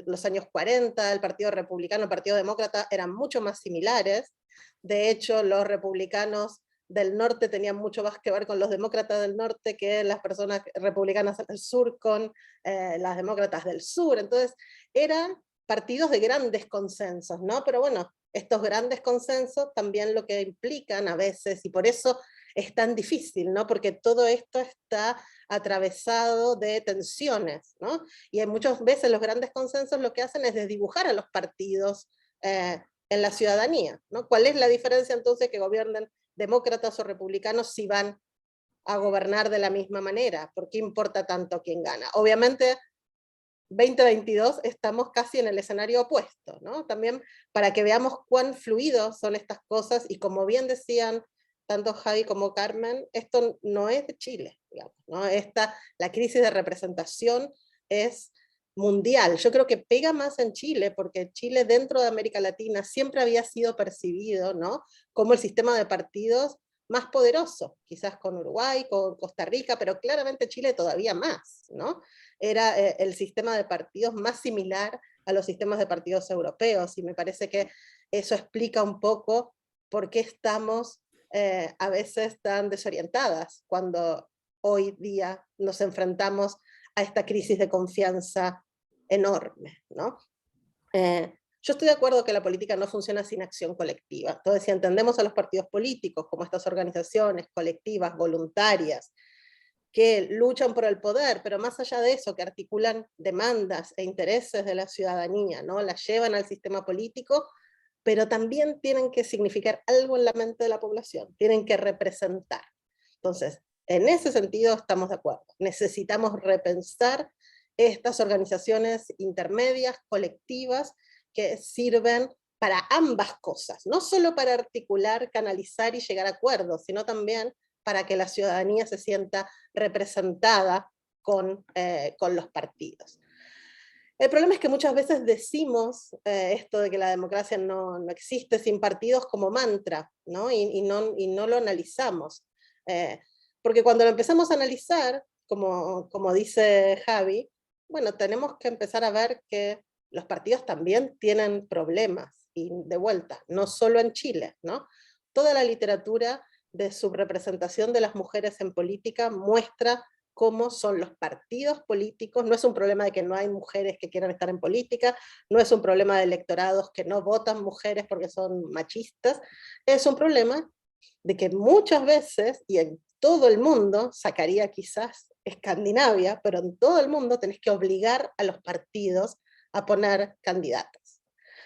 los años 40, el Partido Republicano, el Partido Demócrata eran mucho más similares. De hecho, los republicanos del norte tenían mucho más que ver con los demócratas del norte que las personas republicanas del sur con las demócratas del sur. Entonces, eran partidos de grandes consensos, ¿no? Pero bueno, estos grandes consensos también lo que implican a veces, y por eso es tan difícil, ¿no? Porque todo esto está atravesado de tensiones, ¿no? Y muchas veces los grandes consensos lo que hacen es desdibujar a los partidos en la ciudadanía, ¿no? ¿Cuál es la diferencia entonces que gobiernen demócratas o republicanos si van a gobernar de la misma manera? ¿Por qué importa tanto quién gana? Obviamente 2022 estamos casi en el escenario opuesto, ¿no? También para que veamos cuán fluidos son estas cosas, y como bien decían tanto Javi como Carmen, esto no es de Chile, digamos, ¿no? La crisis de representación es mundial. Yo creo que pega más en Chile, porque Chile dentro de América Latina siempre había sido percibido, ¿no? Como el sistema de partidos más poderoso, quizás con Uruguay, con Costa Rica, pero claramente Chile todavía más, ¿no? Era el sistema de partidos más similar a los sistemas de partidos europeos, y me parece que eso explica un poco por qué estamos a veces tan desorientadas cuando hoy día nos enfrentamos a esta crisis de confianza enorme, ¿no? Yo estoy de acuerdo que la política no funciona sin acción colectiva. Entonces, si entendemos a los partidos políticos como estas organizaciones colectivas, voluntarias, que luchan por el poder, pero más allá de eso, que articulan demandas e intereses de la ciudadanía, ¿no? Las llevan al sistema político, pero también tienen que significar algo en la mente de la población, tienen que representar. Entonces, en ese sentido estamos de acuerdo. Necesitamos repensar estas organizaciones intermedias, colectivas, que sirven para ambas cosas, no solo para articular, canalizar y llegar a acuerdos, sino también para que la ciudadanía se sienta representada con los partidos. El problema es que muchas veces decimos esto de que la democracia no existe sin partidos como mantra, ¿no? Y no lo analizamos. Porque cuando lo empezamos a analizar, como dice Javi, bueno, tenemos que empezar a ver que los partidos también tienen problemas, y de vuelta, no solo en Chile, ¿no? Toda la literatura de subrepresentación de las mujeres en política muestra cómo son los partidos políticos. No es un problema de que no hay mujeres que quieran estar en política, no es un problema de electorados que no votan mujeres porque son machistas, es un problema de que muchas veces, y en todo el mundo, sacaría quizás Escandinavia, pero en todo el mundo tenés que obligar a los partidos a poner candidatas.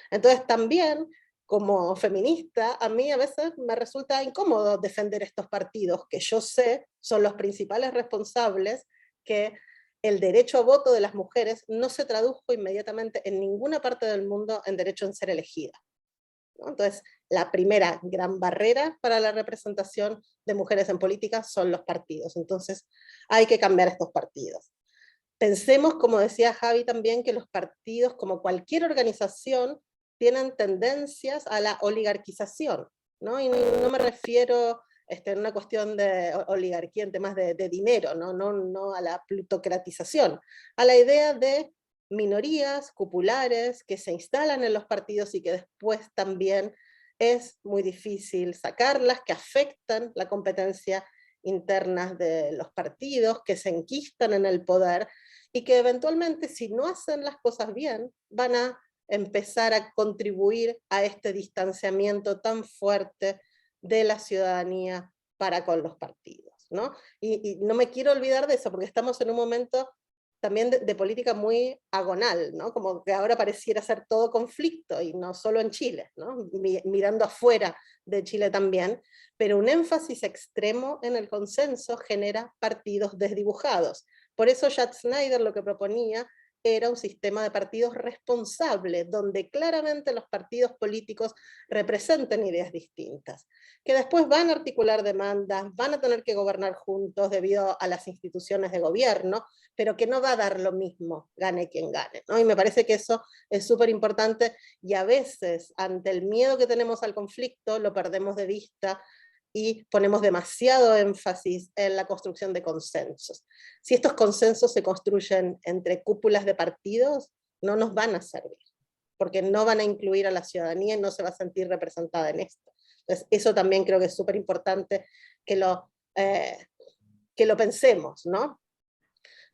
Entonces también, como feminista, a mí a veces me resulta incómodo defender estos partidos, que yo sé son los principales responsables que el derecho a voto de las mujeres no se tradujo inmediatamente en ninguna parte del mundo en derecho a ser elegida, ¿no? Entonces, la primera gran barrera para la representación de mujeres en política son los partidos. Entonces, hay que cambiar estos partidos. Pensemos, como decía Javi también, que los partidos, como cualquier organización, tienen tendencias a la oligarquización, ¿no? Y no me refiero en una cuestión de oligarquía en temas de dinero, no a la plutocratización, a la idea de minorías cupulares que se instalan en los partidos y que después también es muy difícil sacarlas, que afectan la competencia interna de los partidos, que se enquistan en el poder y que eventualmente, si no hacen las cosas bien, van a empezar a contribuir a este distanciamiento tan fuerte de la ciudadanía para con los partidos, ¿no? Y no me quiero olvidar de eso, porque estamos en un momento también de política muy agonal, ¿no? Como que ahora pareciera ser todo conflicto, y no solo en Chile, ¿no? Mirando afuera de Chile también, pero un énfasis extremo en el consenso genera partidos desdibujados. Por eso Chad Snyder lo que proponía era un sistema de partidos responsable, donde claramente los partidos políticos representen ideas distintas, que después van a articular demandas, van a tener que gobernar juntos debido a las instituciones de gobierno, pero que no va a dar lo mismo, gane quien gane, ¿no? Y me parece que eso es súper importante, y a veces, ante el miedo que tenemos al conflicto, lo perdemos de vista, y ponemos demasiado énfasis en la construcción de consensos. Si estos consensos se construyen entre cúpulas de partidos, no nos van a servir, porque no van a incluir a la ciudadanía y no se va a sentir representada en esto. Entonces, eso también creo que es súper importante que lo pensemos, ¿no?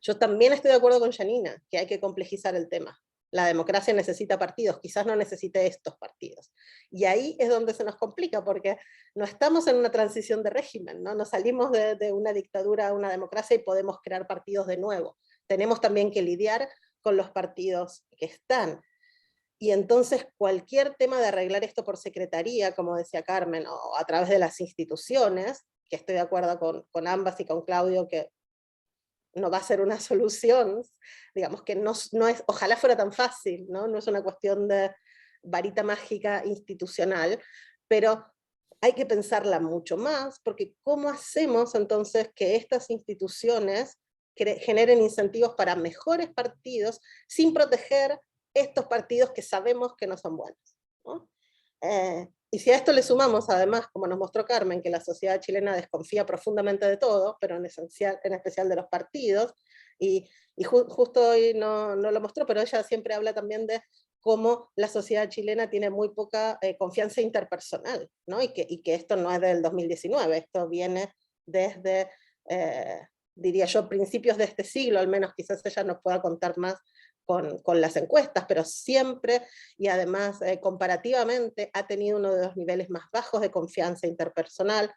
Yo también estoy de acuerdo con Janina, que hay que complejizar el tema. La democracia necesita partidos, quizás no necesite estos partidos. Y ahí es donde se nos complica, porque no estamos en una transición de régimen, ¿no? Nos salimos de una dictadura a una democracia y podemos crear partidos de nuevo. Tenemos también que lidiar con los partidos que están. Y entonces cualquier tema de arreglar esto por secretaría, como decía Carmen, o a través de las instituciones, que estoy de acuerdo con ambas y con Claudio, que no va a ser una solución, digamos que no es, ojalá fuera tan fácil, ¿no? No es una cuestión de varita mágica institucional, pero hay que pensarla mucho más, porque ¿cómo hacemos entonces que estas instituciones generen incentivos para mejores partidos sin proteger estos partidos que sabemos que no son buenos, ¿no? Y si a esto le sumamos, además, como nos mostró Carmen, que la sociedad chilena desconfía profundamente de todo, pero en especial de los partidos, y justo hoy no lo mostró, pero ella siempre habla también de cómo la sociedad chilena tiene muy poca confianza interpersonal, ¿no? Y que esto no es del 2019, esto viene desde, diría yo, principios de este siglo, al menos quizás ella nos pueda contar más con las encuestas, pero siempre, y además comparativamente, ha tenido uno de los niveles más bajos de confianza interpersonal,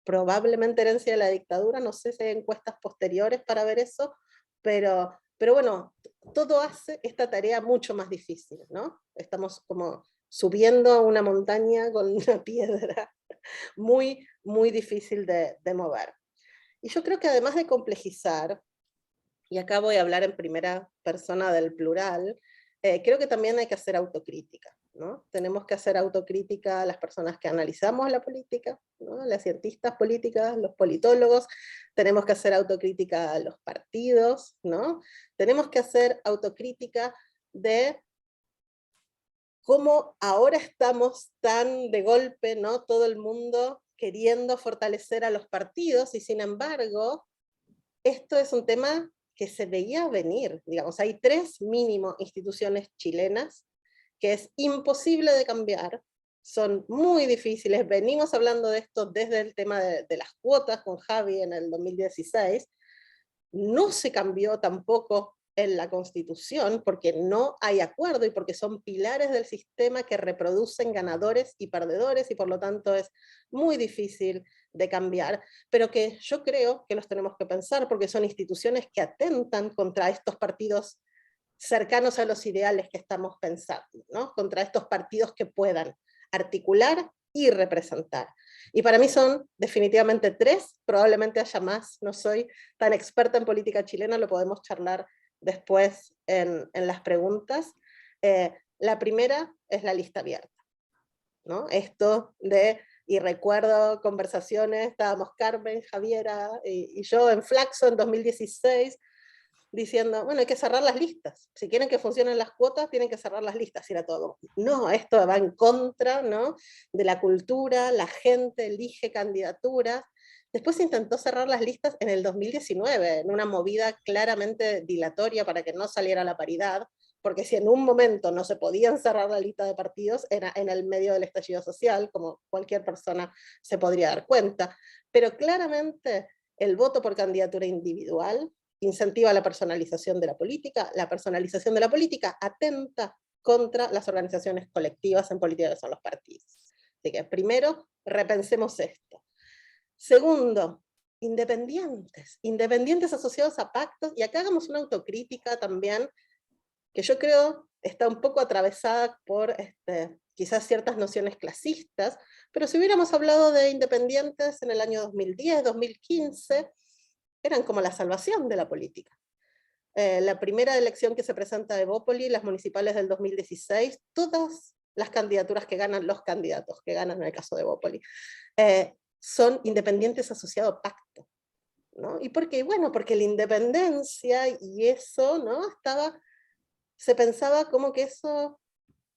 probablemente herencia de la dictadura, no sé si hay encuestas posteriores para ver eso, pero bueno, todo hace esta tarea mucho más difícil, ¿no? Estamos como subiendo una montaña con una piedra muy, muy difícil de mover. Y yo creo que además de complejizar, y acá voy a hablar en primera persona del plural, creo que también hay que hacer autocrítica, ¿no? Tenemos que hacer autocrítica a las personas que analizamos la política, ¿no? Las cientistas políticas, los politólogos, tenemos que hacer autocrítica a los partidos, ¿no? Tenemos que hacer autocrítica de cómo ahora estamos tan de golpe, ¿no? Todo el mundo queriendo fortalecer a los partidos, y sin embargo, esto es un tema que se veía venir, digamos, hay 3 mínimo instituciones chilenas que es imposible de cambiar, son muy difíciles, venimos hablando de esto desde el tema de las cuotas con Javi en el 2016, no se cambió tampoco en la Constitución porque no hay acuerdo y porque son pilares del sistema que reproducen ganadores y perdedores, y por lo tanto es muy difícil de cambiar, pero que yo creo que los tenemos que pensar porque son instituciones que atentan contra estos partidos cercanos a los ideales que estamos pensando, ¿no? Contra estos partidos que puedan articular y representar. Y para mí son definitivamente tres, probablemente haya más, no soy tan experta en política chilena, lo podemos charlar después en las preguntas. La primera es la lista abierta, ¿no? Esto de, y recuerdo conversaciones, estábamos Carmen, Javiera y yo en Flaxo en 2016, diciendo, bueno, hay que cerrar las listas. Si quieren que funcionen las cuotas, tienen que cerrar las listas. Y era todo, no, esto va en contra, ¿no?, de la cultura, la gente elige candidaturas. Después se intentó cerrar las listas en el 2019, en una movida claramente dilatoria para que no saliera la paridad, porque si en un momento no se podían cerrar la lista de partidos, era en el medio del estallido social, como cualquier persona se podría dar cuenta. Pero claramente el voto por candidatura individual incentiva la personalización de la política atenta contra las organizaciones colectivas en política que son los partidos. Así que primero, repensemos esto. Segundo, independientes asociados a pactos, y acá hagamos una autocrítica también, que yo creo está un poco atravesada por quizás ciertas nociones clasistas, pero si hubiéramos hablado de independientes en el año 2010, 2015, eran como la salvación de la política. La primera elección que se presenta de Evópoli, las municipales del 2016, todas las candidaturas que ganan, los candidatos que ganan en el caso de Evópoli, son independientes asociados a pacto, ¿no? ¿Y por qué? Bueno, porque la independencia y eso, ¿no?, se pensaba como que eso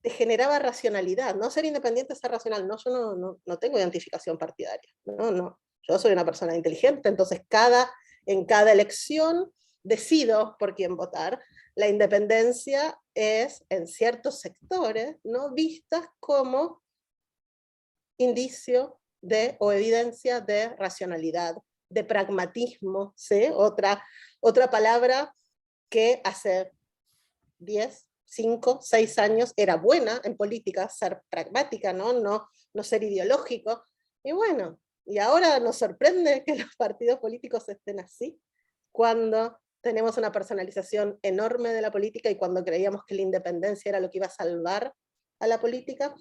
te generaba racionalidad, no ser independiente es ser racional, no, yo no tengo identificación partidaria, no, yo soy una persona inteligente, entonces en cada elección decido por quién votar. La independencia es, en ciertos sectores, ¿no?, vistas como indicio o evidencia de racionalidad, de pragmatismo, ¿sí? Otra palabra que hace 10, 5, 6 años era buena en política, ser pragmática, no ser ideológico. Y bueno, y ahora nos sorprende que los partidos políticos estén así, cuando tenemos una personalización enorme de la política y cuando creíamos que la independencia era lo que iba a salvar a la política.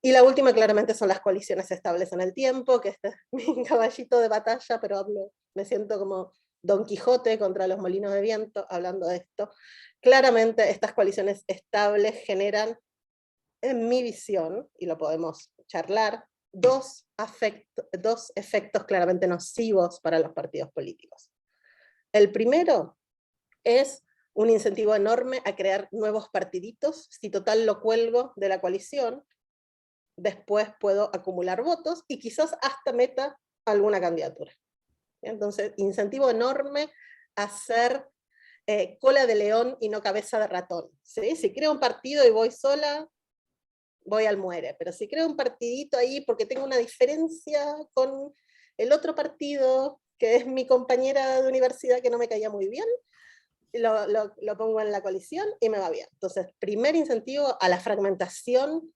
Y la última claramente son las coaliciones estables en el tiempo, que este es mi caballito de batalla, pero me siento como Don Quijote contra los molinos de viento hablando de esto. Claramente estas coaliciones estables generan, en mi visión, y lo podemos charlar, dos efectos claramente nocivos para los partidos políticos. El primero es un incentivo enorme a crear nuevos partiditos. Si total lo cuelgo de la coalición, después puedo acumular votos y quizás hasta meta alguna candidatura. Entonces, incentivo enorme a hacer cola de león y no cabeza de ratón, ¿sí? Si creo un partido y voy sola, voy al muere, pero si creo un partidito ahí porque tengo una diferencia con el otro partido, que es mi compañera de universidad que no me caía muy bien, lo pongo en la coalición y me va bien. Entonces, primer incentivo a la fragmentación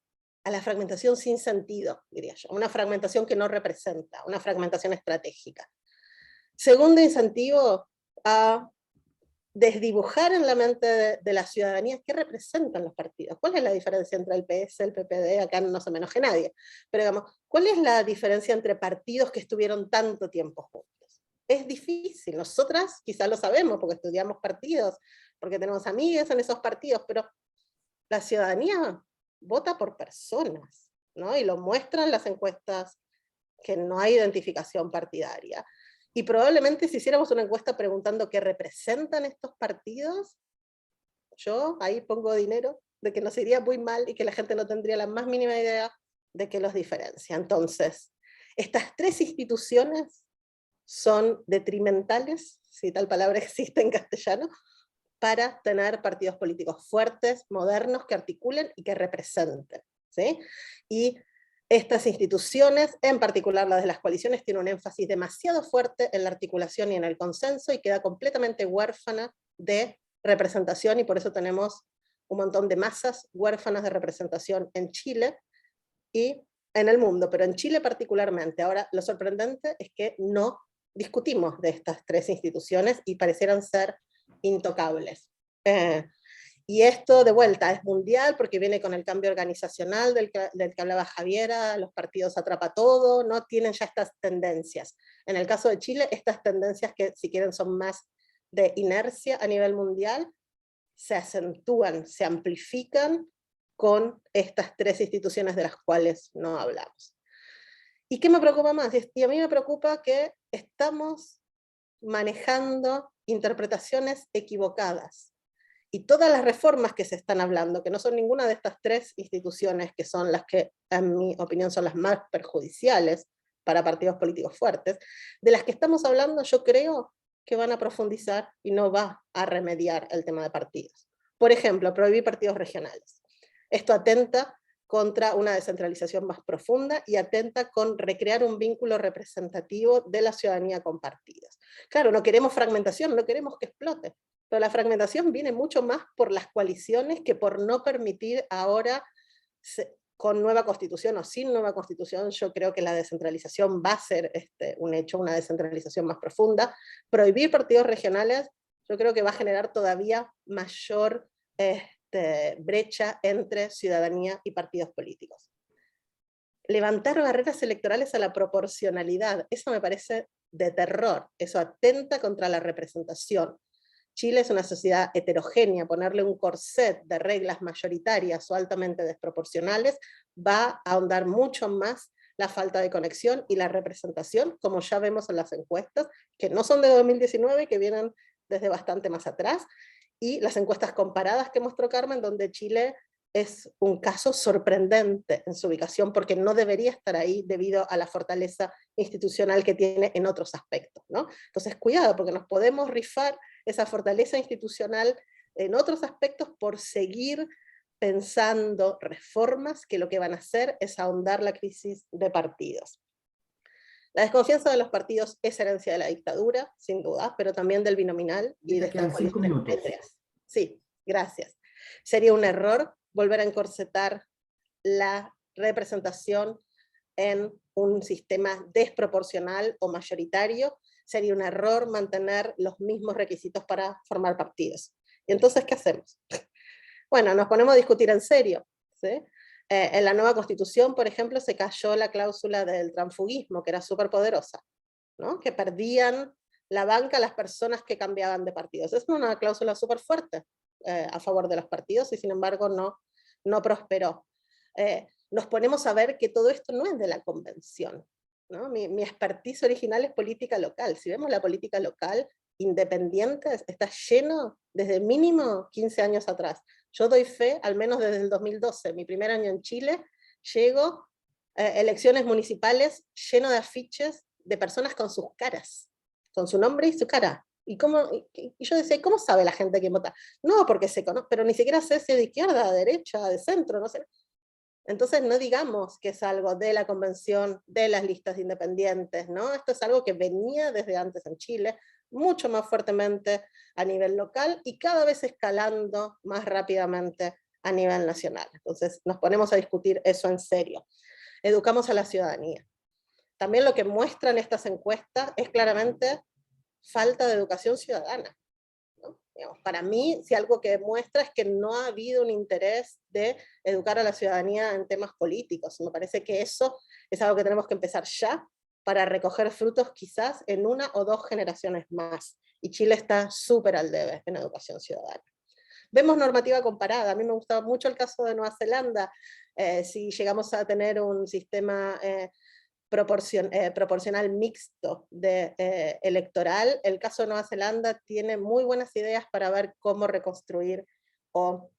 sin sentido, diría yo, una fragmentación que no representa, una fragmentación estratégica. Segundo incentivo, a desdibujar en la mente de la ciudadanía qué representan los partidos. ¿Cuál es la diferencia entre el PS, el PPD? Acá no se me enoje nadie, pero digamos, ¿cuál es la diferencia entre partidos que estuvieron tanto tiempo juntos? Es difícil, nosotras quizás lo sabemos porque estudiamos partidos, porque tenemos amigas en esos partidos, pero la ciudadanía vota por personas, ¿no? Y lo muestran las encuestas que no hay identificación partidaria. Y probablemente si hiciéramos una encuesta preguntando qué representan estos partidos, yo ahí pongo dinero de que nos iría muy mal y que la gente no tendría la más mínima idea de qué los diferencia. Entonces, estas tres instituciones son detrimentales, si tal palabra existe en castellano, para tener partidos políticos fuertes, modernos, que articulen y que representen, ¿sí? Y estas instituciones, en particular las de las coaliciones, tienen un énfasis demasiado fuerte en la articulación y en el consenso y queda completamente huérfana de representación, y por eso tenemos un montón de masas huérfanas de representación en Chile y en el mundo, pero en Chile particularmente. Ahora, lo sorprendente es que no discutimos de estas tres instituciones y parecieran ser intocables. Y esto, de vuelta, es mundial porque viene con el cambio organizacional del que hablaba Javiera, los partidos atrapa todo, ¿no? Tienen ya estas tendencias. En el caso de Chile, estas tendencias que, si quieren, son más de inercia a nivel mundial, se acentúan, se amplifican con estas tres instituciones de las cuales no hablamos. ¿Y qué me preocupa más? Y a mí me preocupa que estamos manejando interpretaciones equivocadas. Y todas las reformas que se están hablando, que no son ninguna de estas tres instituciones, que son las que, en mi opinión, son las más perjudiciales para partidos políticos fuertes, de las que estamos hablando, yo creo que van a profundizar y no va a remediar el tema de partidos. Por ejemplo, prohibir partidos regionales. Esto atenta contra una descentralización más profunda y atenta con recrear un vínculo representativo de la ciudadanía con partidos. Claro, no queremos fragmentación, no queremos que explote, pero la fragmentación viene mucho más por las coaliciones que por no permitir ahora, con nueva constitución o sin nueva constitución, yo creo que la descentralización va a ser un hecho, una descentralización más profunda. Prohibir partidos regionales, yo creo que va a generar todavía mayor brecha entre ciudadanía y partidos políticos. Levantar barreras electorales a la proporcionalidad, eso me parece de terror, eso atenta contra la representación. Chile es una sociedad heterogénea, ponerle un corset de reglas mayoritarias o altamente desproporcionales va a ahondar mucho más la falta de conexión y la representación, como ya vemos en las encuestas, que no son de 2019, que vienen desde bastante más atrás, y las encuestas comparadas que mostró Carmen, donde Chile es un caso sorprendente en su ubicación, porque no debería estar ahí debido a la fortaleza institucional que tiene en otros aspectos, ¿no? Entonces, cuidado, porque nos podemos rifar esa fortaleza institucional en otros aspectos por seguir pensando reformas que lo que van a hacer es ahondar la crisis de partidos. La desconfianza de los partidos es herencia de la dictadura, sin duda, pero también del binominal y de estas coaliciones pétreas. Sí, gracias. Sería un error volver a encorsetar la representación en un sistema desproporcional o mayoritario. Sería un error mantener los mismos requisitos para formar partidos. ¿Y entonces qué hacemos? Bueno, nos ponemos a discutir en serio, ¿sí? En la nueva constitución, por ejemplo, se cayó la cláusula del transfugismo, que era súper poderosa, ¿no? Que perdían la banca las personas que cambiaban de partidos. Es una cláusula súper fuerte a favor de los partidos y sin embargo no prosperó. Nos ponemos a ver que todo esto no es de la convención, ¿no? Mi expertise original es política local. Si vemos la política local independiente, está lleno desde mínimo 15 años atrás. Yo doy fe, al menos desde el 2012, mi primer año en Chile, llego elecciones municipales lleno de afiches de personas con sus caras, con su nombre y su cara. Y yo decía, ¿cómo sabe la gente quién vota? No, porque se conoce, pero ni siquiera sé si es de izquierda, de derecha, de centro, no sé. Entonces no digamos que es algo de la convención, de las listas independientes, ¿no? Esto es algo que venía desde antes en Chile, mucho más fuertemente a nivel local y cada vez escalando más rápidamente a nivel nacional. Entonces nos ponemos a discutir eso en serio. Educamos a la ciudadanía. También lo que muestran estas encuestas es claramente falta de educación ciudadana, ¿no? Digamos, para mí, si algo que muestra es que no ha habido un interés de educar a la ciudadanía en temas políticos. Me parece que eso es algo que tenemos que empezar ya para recoger frutos quizás en 1 o 2 generaciones más. Y Chile está súper al debe en educación ciudadana. Vemos normativa comparada. A mí me gustaba mucho el caso de Nueva Zelanda. Si llegamos a tener un sistema proporcional mixto electoral, el caso de Nueva Zelanda tiene muy buenas ideas para ver cómo reconstruir o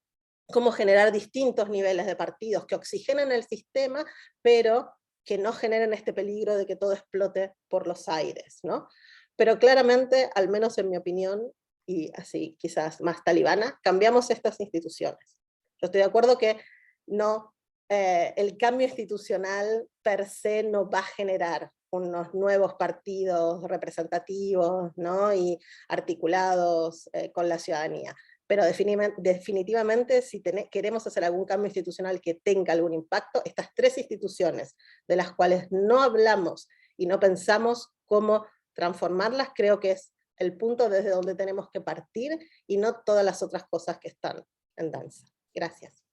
cómo generar distintos niveles de partidos que oxigenen el sistema, pero que no generen este peligro de que todo explote por los aires, ¿no? Pero claramente, al menos en mi opinión, y así quizás más talibana, cambiamos estas instituciones. Yo estoy de acuerdo que no, el cambio institucional per se no va a generar unos nuevos partidos representativos, ¿no? Y articulados con la ciudadanía. Pero definitivamente si queremos hacer algún cambio institucional que tenga algún impacto, estas 3 instituciones de las cuales no hablamos y no pensamos cómo transformarlas, creo que es el punto desde donde tenemos que partir y no todas las otras cosas que están en danza. Gracias.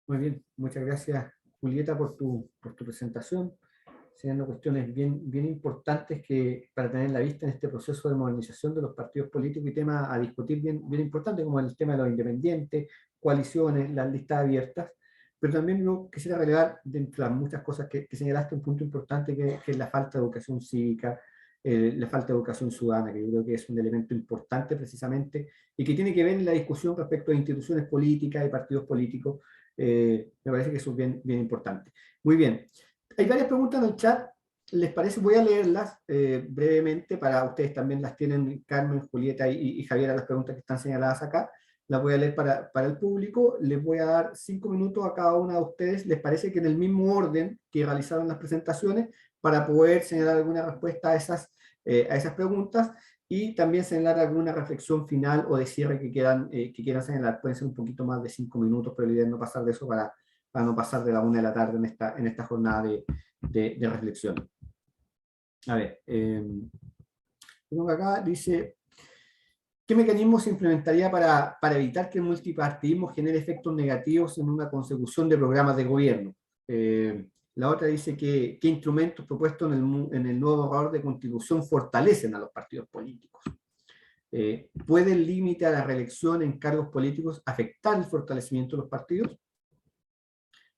Muy bien, muchas gracias, Julieta, por tu presentación, señalando cuestiones bien importantes que, para tener en la vista en este proceso de modernización de los partidos políticos, y temas a discutir bien importantes, como el tema de los independientes, coaliciones, las listas abiertas. Pero también yo quisiera relevar, de entre las muchas cosas que señalaste, un punto importante que es la falta de educación cívica, la falta de educación ciudadana, que yo creo que es un elemento importante precisamente, y que tiene que ver en la discusión respecto a instituciones políticas y partidos políticos. Me parece que eso es bien importante. Muy bien. Hay varias preguntas en el chat. ¿Les parece? Voy a leerlas brevemente, para ustedes también las tienen, Carmen, Julieta y Javiera, las preguntas que están señaladas acá. Las voy a leer para el público. Les voy a dar 5 minutos a cada una de ustedes. ¿Les parece que en el mismo orden que realizaron las presentaciones, para poder señalar alguna respuesta a esas preguntas? Y también señalar alguna reflexión final o de cierre que quieran señalar. Pueden ser un poquito más de 5 minutos, pero la idea es no pasar de eso, para no pasar de la 1 de la tarde en esta jornada de reflexión. A ver, acá dice: ¿qué mecanismo se implementaría para evitar que el multipartidismo genere efectos negativos en una consecución de programas de gobierno? La otra dice que ¿qué instrumentos propuestos en el nuevo borrador de Constitución fortalecen a los partidos políticos? ¿Puede el límite a la reelección en cargos políticos afectar el fortalecimiento de los partidos?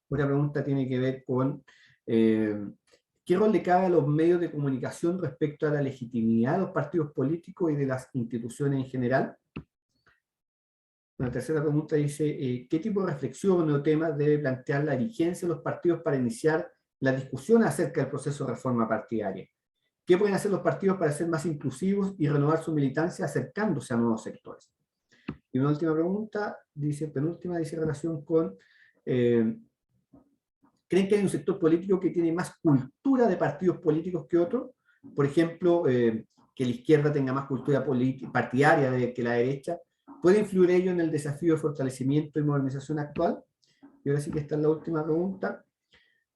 Otra pregunta tiene que ver con ¿qué rol le cabe a los medios de comunicación respecto a la legitimidad de los partidos políticos y de las instituciones en general? La tercera pregunta dice: ¿qué tipo de reflexión o temas debe plantear la dirigencia de los partidos para iniciar la discusión acerca del proceso de reforma partidaria? ¿Qué pueden hacer los partidos para ser más inclusivos y renovar su militancia acercándose a nuevos sectores? Y una última pregunta, penúltima, dice relación con ¿creen que hay un sector político que tiene más cultura de partidos políticos que otro? Por ejemplo, que la izquierda tenga más cultura partidaria que la derecha. ¿Puede influir ello en el desafío de fortalecimiento y modernización actual? Y ahora sí que esta es la última pregunta.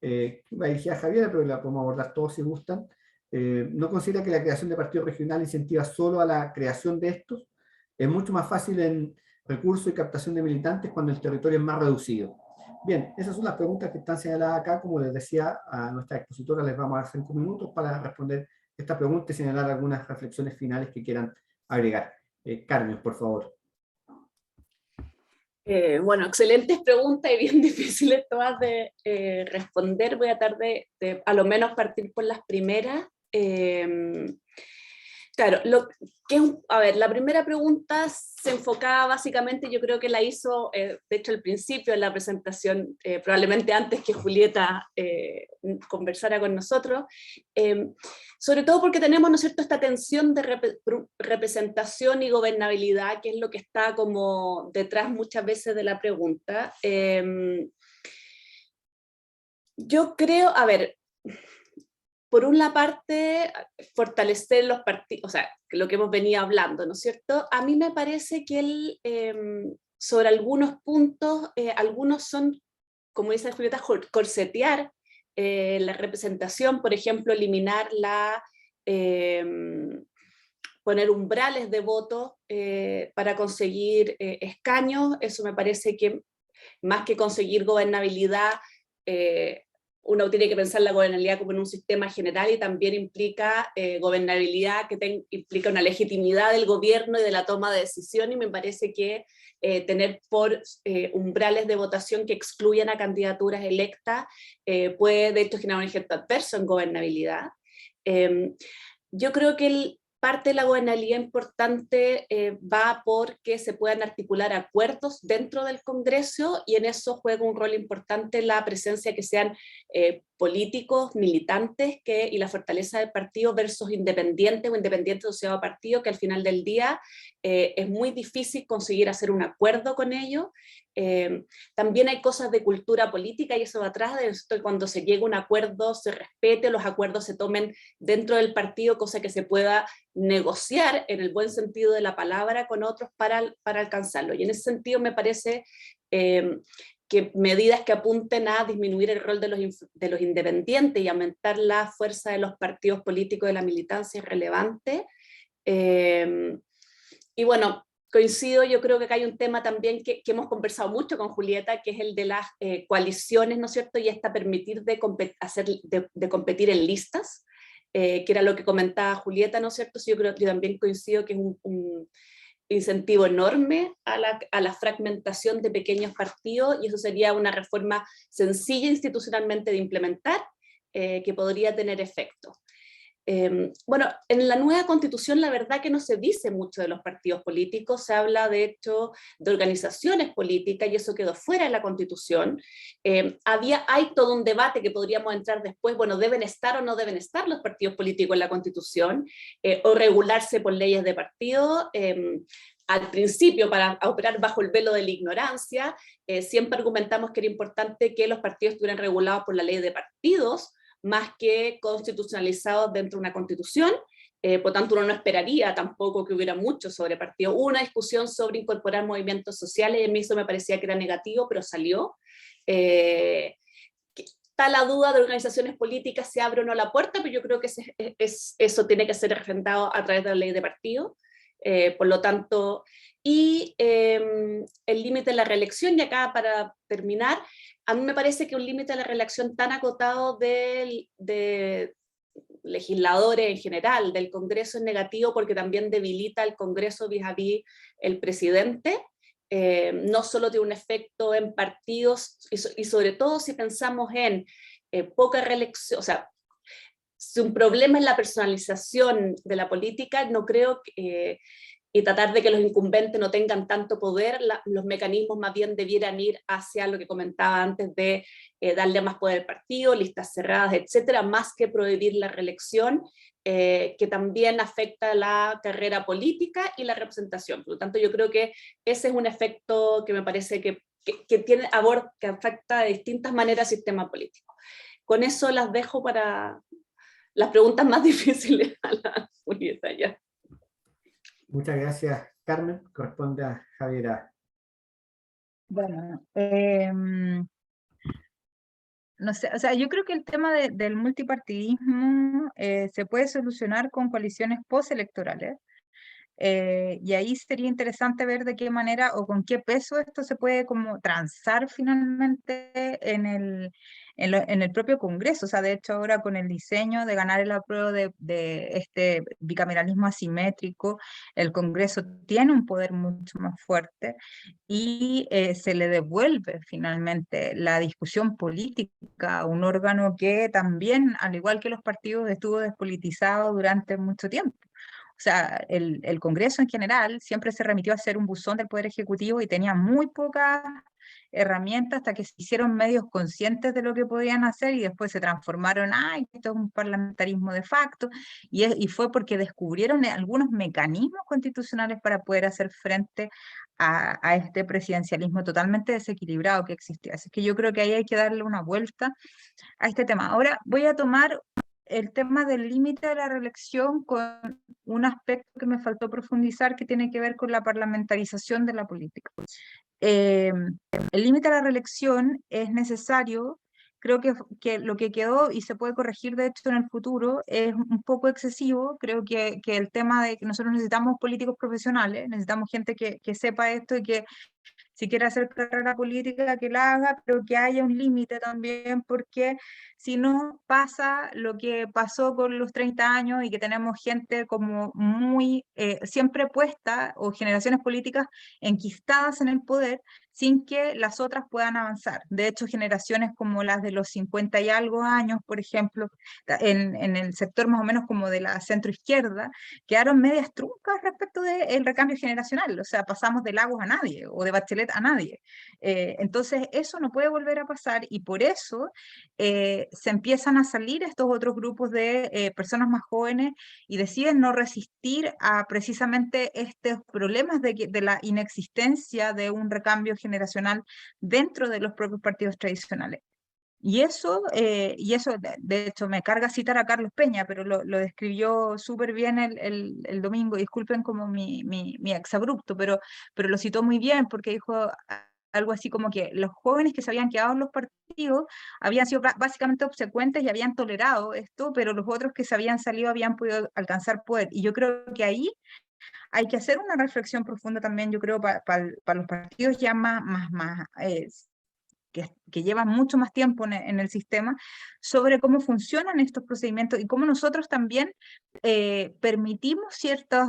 Va dirigida a Javiera, pero la podemos abordar todos si gustan. ¿No considera que la creación de partidos regionales incentiva solo a la creación de estos? Es mucho más fácil en recursos y captación de militantes cuando el territorio es más reducido. Bien, esas son las preguntas que están señaladas acá. Como les decía a nuestra expositora, les vamos a dar 5 minutos para responder esta pregunta y señalar algunas reflexiones finales que quieran agregar. Carmen, por favor. Bueno, excelentes preguntas y bien difíciles todas de responder. Voy a tratar de a lo menos partir por las primeras. Claro, a ver, la primera pregunta se enfocaba básicamente, yo creo que la hizo, de hecho al principio en la presentación, probablemente antes que Julieta conversara con nosotros, sobre todo porque tenemos, ¿no es cierto?, esta tensión de representación y gobernabilidad, que es lo que está como detrás muchas veces de la pregunta. Yo creo, a ver, por una parte, fortalecer los partidos, o sea, lo que hemos venido hablando, ¿no es cierto? A mí me parece que sobre algunos puntos, algunos son, como dice Julieta, corsetear la representación, por ejemplo, eliminar poner umbrales de voto para conseguir escaños. Eso me parece que más que conseguir gobernabilidad, uno tiene que pensar la gobernabilidad como en un sistema general, y también implica gobernabilidad que implica una legitimidad del gobierno y de la toma de decisión, y me parece que tener umbrales de votación que excluyan a candidaturas electas puede de hecho generar un efecto adverso en gobernabilidad. Yo creo que parte de la gobernabilidad importante va porque se puedan articular acuerdos dentro del Congreso, y en eso juega un rol importante la presencia que sean políticos, militantes, y la fortaleza del partido versus independientes o independientes asociados a partido, que al final del día es muy difícil conseguir hacer un acuerdo con ellos. También hay cosas de cultura política, y eso va atrás de esto, cuando se llega a un acuerdo se respete, los acuerdos se tomen dentro del partido, cosa que se pueda negociar en el buen sentido de la palabra con otros para alcanzarlo. Y en ese sentido me parece que medidas que apunten a disminuir el rol de los independientes y aumentar la fuerza de los partidos políticos de la militancia es relevante. Y bueno, Coincido, yo creo que acá hay un tema también que hemos conversado mucho con Julieta, que es el de las coaliciones, ¿no es cierto? Y hasta permitir de competir en listas, que era lo que comentaba Julieta, ¿no es cierto? Sí, yo también coincido que es un incentivo enorme a la fragmentación de pequeños partidos, y eso sería una reforma sencilla institucionalmente de implementar, que podría tener efecto. Bueno, en la nueva constitución la verdad que no se dice mucho de los partidos políticos, se habla de hecho de organizaciones políticas y eso quedó fuera de la constitución. Hay todo un debate que podríamos entrar después, bueno, ¿deben estar o no deben estar los partidos políticos en la constitución? O regularse por leyes de partido. Al principio, para operar bajo el velo de la ignorancia, siempre argumentamos que era importante que los partidos estuvieran regulados por la ley de partidos, más que constitucionalizados dentro de una constitución. Por tanto, uno no esperaría tampoco que hubiera mucho sobre partidos. Hubo una discusión sobre incorporar movimientos sociales, y a mí eso me parecía que era negativo, pero salió. Está la duda de organizaciones políticas, se abre o no la puerta, pero yo creo que eso tiene que ser refrendado a través de la ley de partidos. Por lo tanto, y el límite de la reelección, y acá para terminar, a mí me parece que un límite de la reelección tan acotado de legisladores en general, del Congreso, es negativo porque también debilita el Congreso vis-a-vis el presidente. No solo tiene un efecto en partidos, y sobre todo si pensamos en poca reelección, o sea, si un problema es la personalización de la política, no creo que, y tratar de que los incumbentes no tengan tanto poder, los mecanismos más bien debieran ir hacia lo que comentaba antes de darle más poder al partido, listas cerradas, etcétera, más que prohibir la reelección, que también afecta la carrera política y la representación. Por lo tanto, yo creo que ese es un efecto que me parece que afecta de distintas maneras al sistema político. Con eso las dejo para las preguntas más difíciles a la Julieta ya. Muchas gracias, Carmen. Corresponde a Javiera. Bueno, no sé, o sea, yo creo que el tema del multipartidismo se puede solucionar con coaliciones postelectorales. Y ahí sería interesante ver de qué manera o con qué peso esto se puede como transar finalmente en el propio Congreso. O sea, de hecho ahora con el diseño de ganar el apruebo de este bicameralismo asimétrico, el Congreso tiene un poder mucho más fuerte y se le devuelve finalmente la discusión política a un órgano que también, al igual que los partidos, estuvo despolitizado durante mucho tiempo. O sea, el Congreso en general siempre se remitió a ser un buzón del Poder Ejecutivo y tenía muy pocas herramientas hasta que se hicieron medios conscientes de lo que podían hacer y después se transformaron, esto es un parlamentarismo de facto, y fue porque descubrieron algunos mecanismos constitucionales para poder hacer frente a este presidencialismo totalmente desequilibrado que existía. Así que yo creo que ahí hay que darle una vuelta a este tema. Ahora voy a tomar el tema del límite de la reelección con un aspecto que me faltó profundizar que tiene que ver con la parlamentarización de la política. El límite a la reelección es necesario, creo que lo que quedó y se puede corregir de hecho en el futuro es un poco excesivo. Creo que el tema de que nosotros necesitamos políticos profesionales, necesitamos gente que sepa esto y que si quiere hacer carrera política, que la haga, pero que haya un límite también, porque si no pasa lo que pasó con los 30 años y que tenemos gente como muy siempre puesta, o generaciones políticas enquistadas en el poder, sin que las otras puedan avanzar. De hecho, generaciones como las de los 50 y algo años, por ejemplo, en el sector más o menos como de la centroizquierda, quedaron medias truncas respecto del recambio generacional. O sea, pasamos de Lagos a nadie, o de Bachelet a nadie. Entonces, eso no puede volver a pasar, y por eso se empiezan a salir estos otros grupos de personas más jóvenes y deciden no resistir a precisamente estos problemas de la inexistencia de un recambio generacional dentro de los propios partidos tradicionales. Y eso de hecho, me carga citar a Carlos Peña, pero lo describió súper bien el domingo. Disculpen como mi exabrupto, pero lo citó muy bien porque dijo algo así como que los jóvenes que se habían quedado en los partidos habían sido básicamente obsecuentes y habían tolerado esto, pero los otros que se habían salido habían podido alcanzar poder. Y yo creo que ahí hay que hacer una reflexión profunda también, yo creo, para los partidos ya que llevan mucho más tiempo en el sistema, sobre cómo funcionan estos procedimientos y cómo nosotros también permitimos ciertos,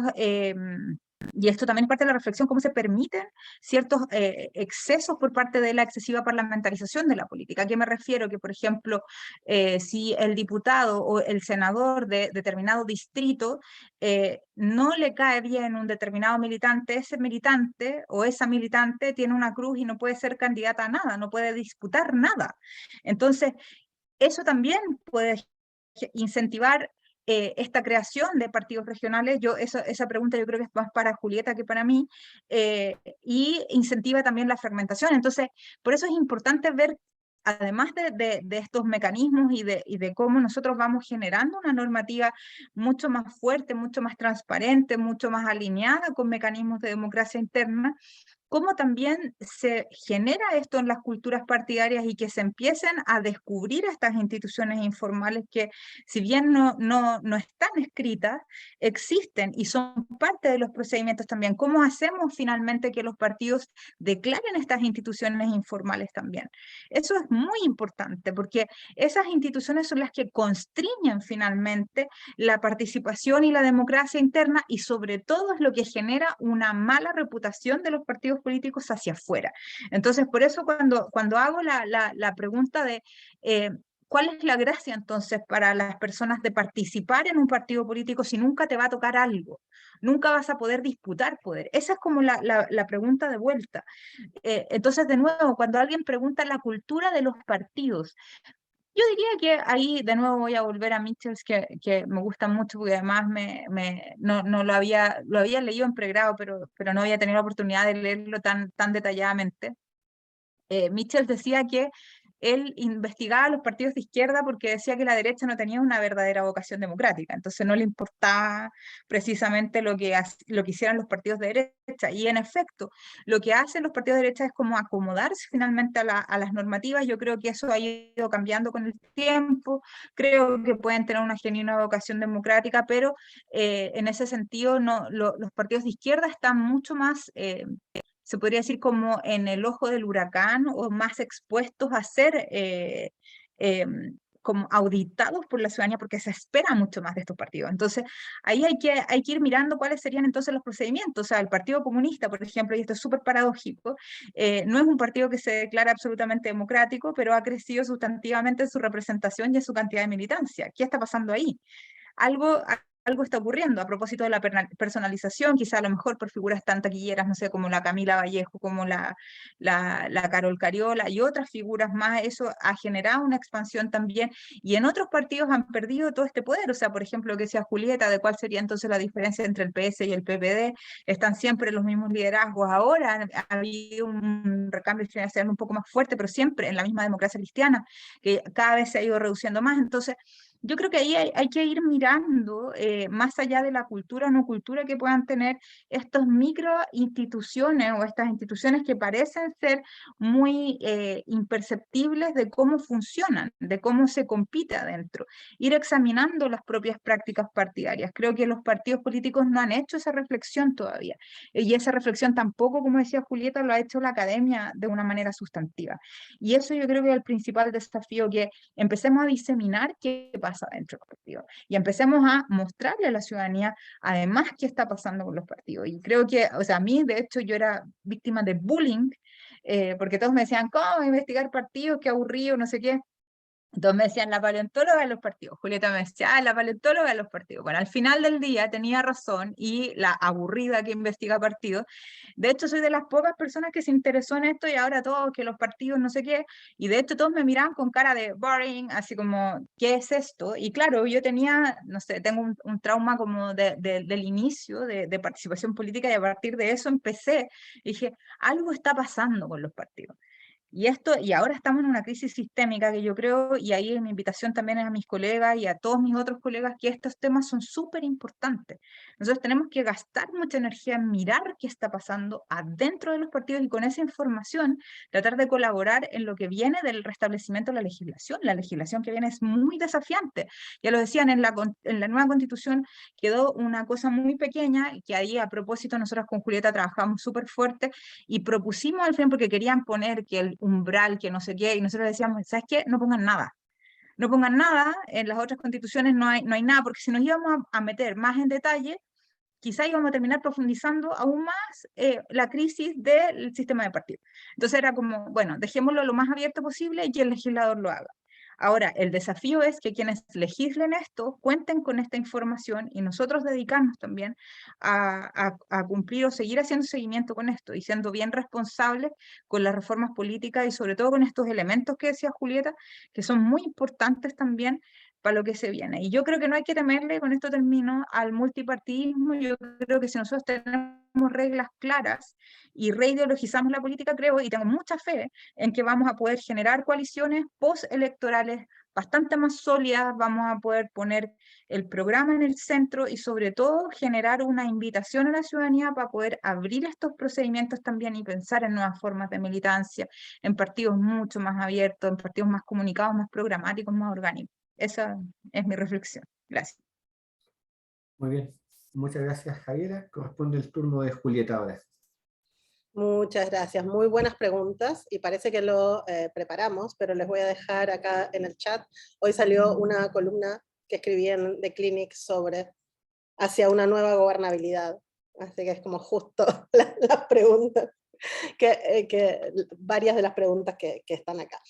y esto también parte de la reflexión, cómo se permiten ciertos excesos por parte de la excesiva parlamentarización de la política. ¿A qué me refiero? Que, por ejemplo, si el diputado o el senador de determinado distrito no le cae bien un determinado militante, ese militante o esa militante tiene una cruz y no puede ser candidata a nada, no puede disputar nada. Entonces, eso también puede incentivar esta creación de partidos regionales. Esa pregunta yo creo que es más para Julieta que para mí, y incentiva también la fragmentación. Entonces, por eso es importante ver, además de estos mecanismos y de cómo nosotros vamos generando una normativa mucho más fuerte, mucho más transparente, mucho más alineada con mecanismos de democracia interna, cómo también se genera esto en las culturas partidarias y que se empiecen a descubrir estas instituciones informales que, si bien no están escritas, existen y son parte de los procedimientos también. ¿Cómo hacemos finalmente que los partidos declaren estas instituciones informales también? Eso es muy importante porque esas instituciones son las que constriñen finalmente la participación y la democracia interna, y sobre todo es lo que genera una mala reputación de los partidos políticos hacia afuera. Entonces, por eso cuando hago la pregunta de ¿cuál es la gracia entonces para las personas de participar en un partido político si nunca te va a tocar algo? Nunca vas a poder disputar poder. Esa es como la pregunta de vuelta. Entonces, de nuevo, cuando alguien pregunta la cultura de los partidos, yo diría que ahí de nuevo voy a volver a Michels, que me gusta mucho, porque además no lo había leído en pregrado, pero no había tenido la oportunidad de leerlo tan detalladamente. Michels decía que él investigaba a los partidos de izquierda porque decía que la derecha no tenía una verdadera vocación democrática, entonces no le importaba precisamente lo que hicieran los partidos de derecha, y en efecto, lo que hacen los partidos de derecha es como acomodarse finalmente a las normativas. Yo creo que eso ha ido cambiando con el tiempo, creo que pueden tener una genuina vocación democrática, pero en ese sentido los partidos de izquierda están mucho más se podría decir como en el ojo del huracán, o más expuestos a ser como auditados por la ciudadanía, porque se espera mucho más de estos partidos. Entonces, ahí hay que ir mirando cuáles serían entonces los procedimientos. O sea, el Partido Comunista, por ejemplo, y esto es súper paradójico, no es un partido que se declara absolutamente democrático, pero ha crecido sustantivamente en su representación y en su cantidad de militancia. ¿Qué está pasando ahí? Algo está ocurriendo a propósito de la personalización, quizá a lo mejor por figuras tan taquilleras, no sé, como la Camila Vallejo, como la Carol Cariola y otras figuras más. Eso ha generado una expansión también, y en otros partidos han perdido todo este poder. O sea, por ejemplo, lo que decía Julieta, de cuál sería entonces la diferencia entre el PS y el PPD, están siempre los mismos liderazgos. Ahora ha habido un recambio generacional un poco más fuerte, pero siempre en la misma democracia cristiana, que cada vez se ha ido reduciendo más. Entonces, yo creo que ahí hay que ir mirando más allá de la cultura o no cultura que puedan tener estas micro instituciones o estas instituciones que parecen ser muy imperceptibles de cómo funcionan, de cómo se compite adentro. Ir examinando las propias prácticas partidarias. Creo que los partidos políticos no han hecho esa reflexión todavía. Y esa reflexión tampoco, como decía Julieta, lo ha hecho la academia de una manera sustantiva. Y eso yo creo que es el principal desafío, que empecemos a diseminar qué pasa dentro de los partidos y empecemos a mostrarle a la ciudadanía además qué está pasando con los partidos. Y creo que, o sea, a mí de hecho yo era víctima de bullying, porque todos me decían, ¿cómo investigar partidos? Qué aburrido, no sé qué. Entonces me decían la paleontóloga de los partidos. Julieta me decía, la paleontóloga de los partidos. Bueno, al final del día tenía razón, y la aburrida que investiga partidos. De hecho, soy de las pocas personas que se interesó en esto, y ahora todos que los partidos no sé qué. Y de hecho todos me miraban con cara de boring, así como, ¿qué es esto? Y claro, yo tenía, no sé, tengo un trauma como del inicio de participación política, y a partir de eso empecé. Y dije, algo está pasando con los partidos. Y ahora estamos en una crisis sistémica que yo creo, y ahí mi invitación también es a mis colegas y a todos mis otros colegas, que estos temas son súper importantes. Nosotros tenemos que gastar mucha energía en mirar qué está pasando adentro de los partidos y con esa información tratar de colaborar en lo que viene del restablecimiento de la legislación. La legislación que viene es muy desafiante. Ya lo decían, en la nueva constitución quedó una cosa muy pequeña, que ahí a propósito nosotros con Julieta trabajamos súper fuerte y propusimos al final porque querían poner que el umbral, que no sé qué, y nosotros decíamos, ¿sabes qué? No pongan nada. No pongan nada, en las otras constituciones no hay nada, porque si nos íbamos a meter más en detalle, quizá íbamos a terminar profundizando aún más la crisis del sistema de partidos. Entonces era como, bueno, dejémoslo lo más abierto posible y que el legislador lo haga. Ahora, el desafío es que quienes legislen esto cuenten con esta información y nosotros dedicarnos también a cumplir o seguir haciendo seguimiento con esto y siendo bien responsables con las reformas políticas y sobre todo con estos elementos que decía Julieta, que son muy importantes también para lo que se viene. Y yo creo que no hay que temerle, con esto termino, al multipartidismo. Yo creo que si nosotros tenemos reglas claras y reideologizamos la política, creo, y tengo mucha fe en que vamos a poder generar coaliciones postelectorales bastante más sólidas, vamos a poder poner el programa en el centro y sobre todo generar una invitación a la ciudadanía para poder abrir estos procedimientos también y pensar en nuevas formas de militancia, en partidos mucho más abiertos, en partidos más comunicados, más programáticos, más orgánicos. Esa es mi reflexión. Gracias. Muy bien. Muchas gracias, Javiera. Corresponde el turno de Julieta ahora. Muchas gracias, muy buenas preguntas y parece que lo preparamos, pero les voy a dejar acá en el chat. Hoy salió una columna que escribí en The Clinic sobre hacia una nueva gobernabilidad, así que es como justo las preguntas, varias de las preguntas que están acá.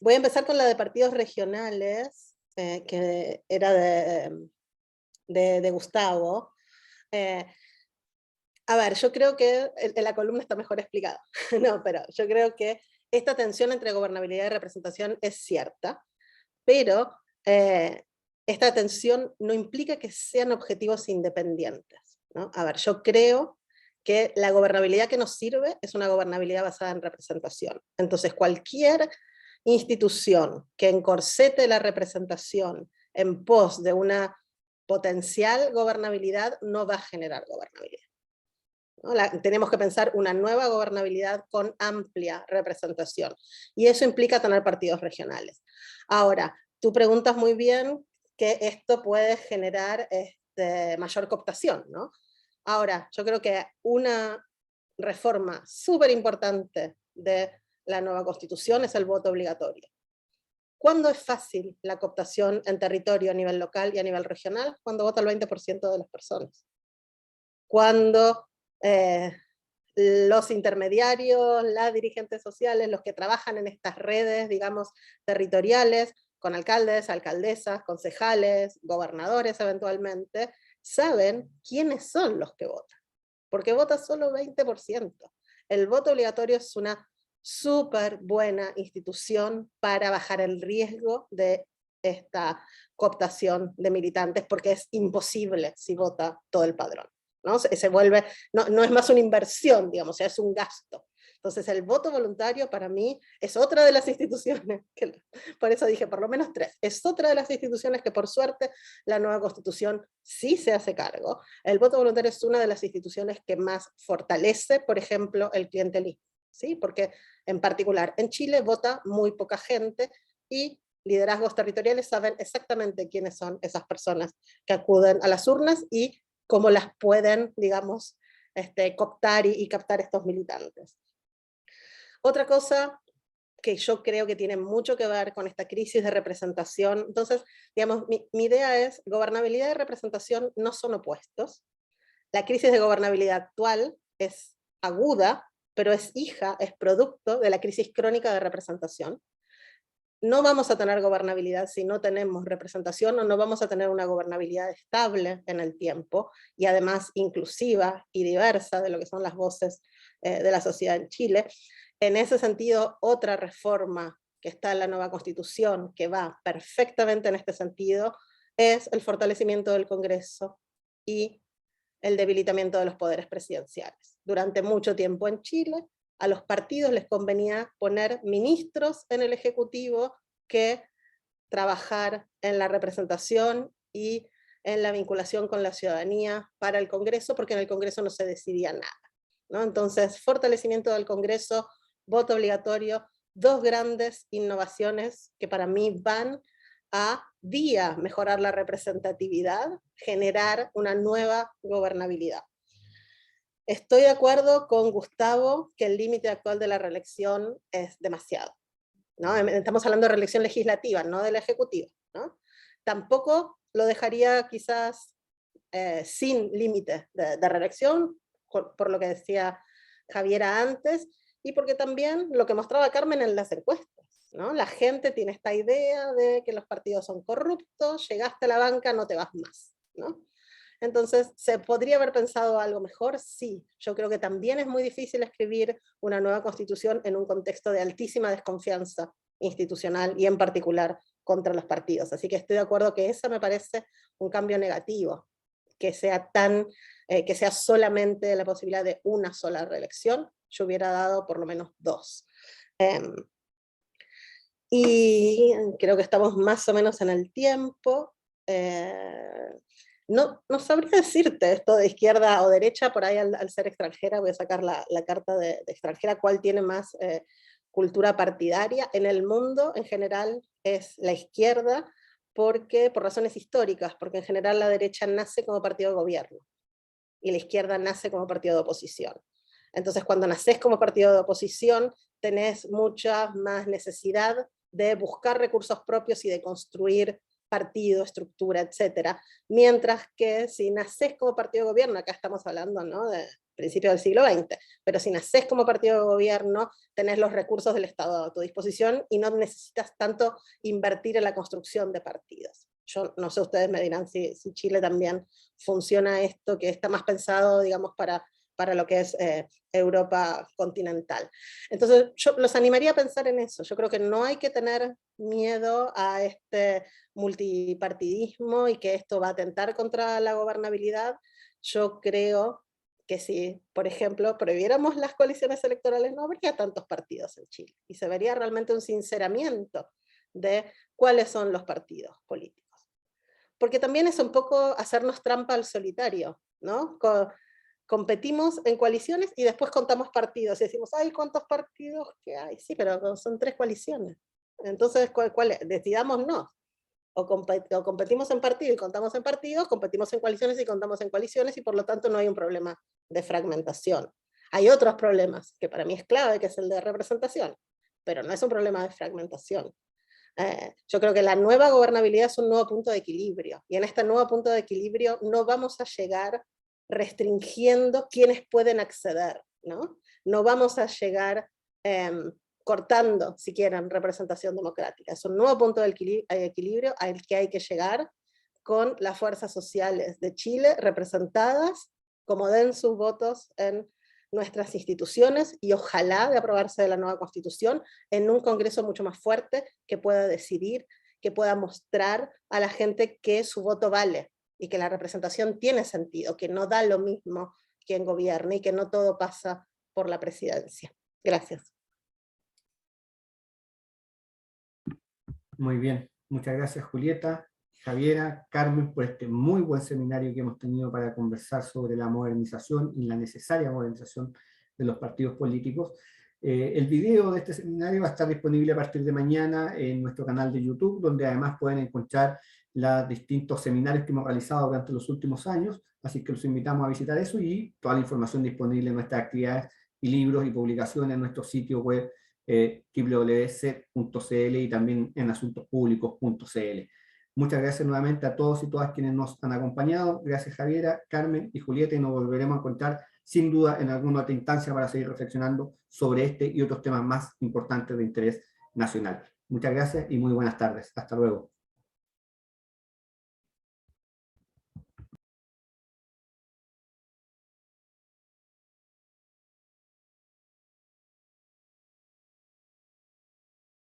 Voy a empezar con la de partidos regionales, que era de Gustavo. A ver, yo creo que en la columna está mejor explicado, no, pero yo creo que esta tensión entre gobernabilidad y representación es cierta, pero esta tensión no implica que sean objetivos independientes, ¿no? A ver, yo creo que la gobernabilidad que nos sirve es una gobernabilidad basada en representación. Entonces, cualquier institución que encorsete la representación en pos de una potencial gobernabilidad no va a generar gobernabilidad, ¿no? Tenemos que pensar una nueva gobernabilidad con amplia representación, y eso implica tener partidos regionales. Ahora, tú preguntas muy bien que esto puede generar mayor cooptación, ¿no? Ahora, yo creo que una reforma súper importante de la nueva Constitución es el voto obligatorio. ¿Cuándo es fácil la cooptación en territorio a nivel local y a nivel regional? Cuando vota el 20% de las personas. Cuando los intermediarios, las dirigentes sociales, los que trabajan en estas redes, digamos, territoriales, con alcaldes, alcaldesas, concejales, gobernadores eventualmente, saben quiénes son los que votan, porque vota solo 20%. El voto obligatorio es una súper buena institución para bajar el riesgo de esta cooptación de militantes, porque es imposible si vota todo el padrón, ¿no? Se vuelve, no es más una inversión, digamos, es un gasto. Entonces el voto voluntario para mí es otra de las instituciones, por eso dije por lo menos 3, es otra de las instituciones que por suerte la nueva Constitución sí se hace cargo. El voto voluntario es una de las instituciones que más fortalece, por ejemplo, el clientelismo, ¿sí? Porque en particular en Chile vota muy poca gente y liderazgos territoriales saben exactamente quiénes son esas personas que acuden a las urnas y cómo las pueden, digamos, cooptar y captar estos militantes. Otra cosa que yo creo que tiene mucho que ver con esta crisis de representación, entonces, digamos, mi idea es, gobernabilidad y representación no son opuestos. La crisis de gobernabilidad actual es aguda, pero es producto de la crisis crónica de representación. No vamos a tener gobernabilidad si no tenemos representación, o no vamos a tener una gobernabilidad estable en el tiempo, y además inclusiva y diversa de lo que son las voces de la sociedad en Chile. En ese sentido, otra reforma que está en la nueva Constitución, que va perfectamente en este sentido, es el fortalecimiento del Congreso y el debilitamiento de los poderes presidenciales. Durante mucho tiempo en Chile, a los partidos les convenía poner ministros en el Ejecutivo que trabajar en la representación y en la vinculación con la ciudadanía para el Congreso, porque en el Congreso no se decidía nada, ¿no? Entonces, fortalecimiento del Congreso, voto obligatorio, dos grandes innovaciones que para mí van a día mejorar la representatividad, generar una nueva gobernabilidad. Estoy de acuerdo con Gustavo que el límite actual de la reelección es demasiado, ¿no? Estamos hablando de reelección legislativa, no de la ejecutiva, ¿no? Tampoco lo dejaría quizás sin límite de reelección, por lo que decía Javiera antes, y porque también lo que mostraba Carmen en las encuestas, ¿no? La gente tiene esta idea de que los partidos son corruptos, llegaste a la banca, no te vas más, ¿no? Entonces, ¿se podría haber pensado algo mejor? Sí. Yo creo que también es muy difícil escribir una nueva constitución en un contexto de altísima desconfianza institucional y en particular contra los partidos. Así que estoy de acuerdo que esa me parece un cambio negativo, que sea solamente la posibilidad de una sola reelección. Yo hubiera dado por lo menos 2. Y creo que estamos más o menos en el tiempo. No sabría decirte esto de izquierda o derecha, por ahí al ser extranjera, voy a sacar la carta de extranjera, cuál tiene más cultura partidaria. En el mundo, en general, es la izquierda, por razones históricas, porque en general la derecha nace como partido de gobierno, y la izquierda nace como partido de oposición. Entonces, cuando nacés como partido de oposición, tenés mucha más necesidad de buscar recursos propios y de construir partido, estructura, etcétera, mientras que si nacés como partido de gobierno, acá estamos hablando, ¿no?, de principios del siglo XX, pero si nacés como partido de gobierno, tenés los recursos del Estado a tu disposición y no necesitas tanto invertir en la construcción de partidos. Yo no sé, ustedes me dirán si Chile también funciona esto, que está más pensado, digamos, para lo que es Europa continental. Entonces, yo los animaría a pensar en eso. Yo creo que no hay que tener miedo a este multipartidismo y que esto va a atentar contra la gobernabilidad. Yo creo que si, por ejemplo, prohibiéramos las coaliciones electorales, no habría tantos partidos en Chile, y se vería realmente un sinceramiento de cuáles son los partidos políticos. Porque también es un poco hacernos trampa al solitario, ¿no? Competimos en coaliciones y después contamos partidos y decimos, ay, ¿cuántos partidos que hay? Sí, pero son 3 coaliciones. Entonces, ¿cuál es? Decidámonos. O competimos en partido y contamos en partidos, competimos en coaliciones y contamos en coaliciones, y por lo tanto no hay un problema de fragmentación. Hay otros problemas, que para mí es clave, que es el de representación, pero no es un problema de fragmentación. Yo creo que la nueva gobernabilidad es un nuevo punto de equilibrio, y en este nuevo punto de equilibrio no vamos a llegar restringiendo quiénes pueden acceder, ¿no? No vamos a llegar cortando, si quieren, representación democrática. Es un nuevo punto de equilibrio al que hay que llegar, con las fuerzas sociales de Chile representadas, como den sus votos en nuestras instituciones, y ojalá, de aprobarse de la nueva Constitución, en un Congreso mucho más fuerte, que pueda decidir, que pueda mostrar a la gente que su voto vale, y que la representación tiene sentido, que no da lo mismo quien gobierne, y que no todo pasa por la presidencia. Gracias. Muy bien, muchas gracias Julieta, Javiera, Carmen, por este muy buen seminario que hemos tenido para conversar sobre la modernización y la necesaria modernización de los partidos políticos. El video de este seminario va a estar disponible a partir de mañana en nuestro canal de YouTube, donde además pueden encontrar los distintos seminarios que hemos realizado durante los últimos años, así que los invitamos a visitar eso, y toda la información disponible en nuestras actividades y libros y publicaciones en nuestro sitio web www.cet.cl y también en asuntospublicos.cl. Muchas gracias nuevamente a todos y todas quienes nos han acompañado. Gracias Javiera, Carmen y Julieta, y nos volveremos a encontrar sin duda en alguna otra instancia para seguir reflexionando sobre este y otros temas más importantes de interés nacional. Muchas gracias y muy buenas tardes. Hasta luego.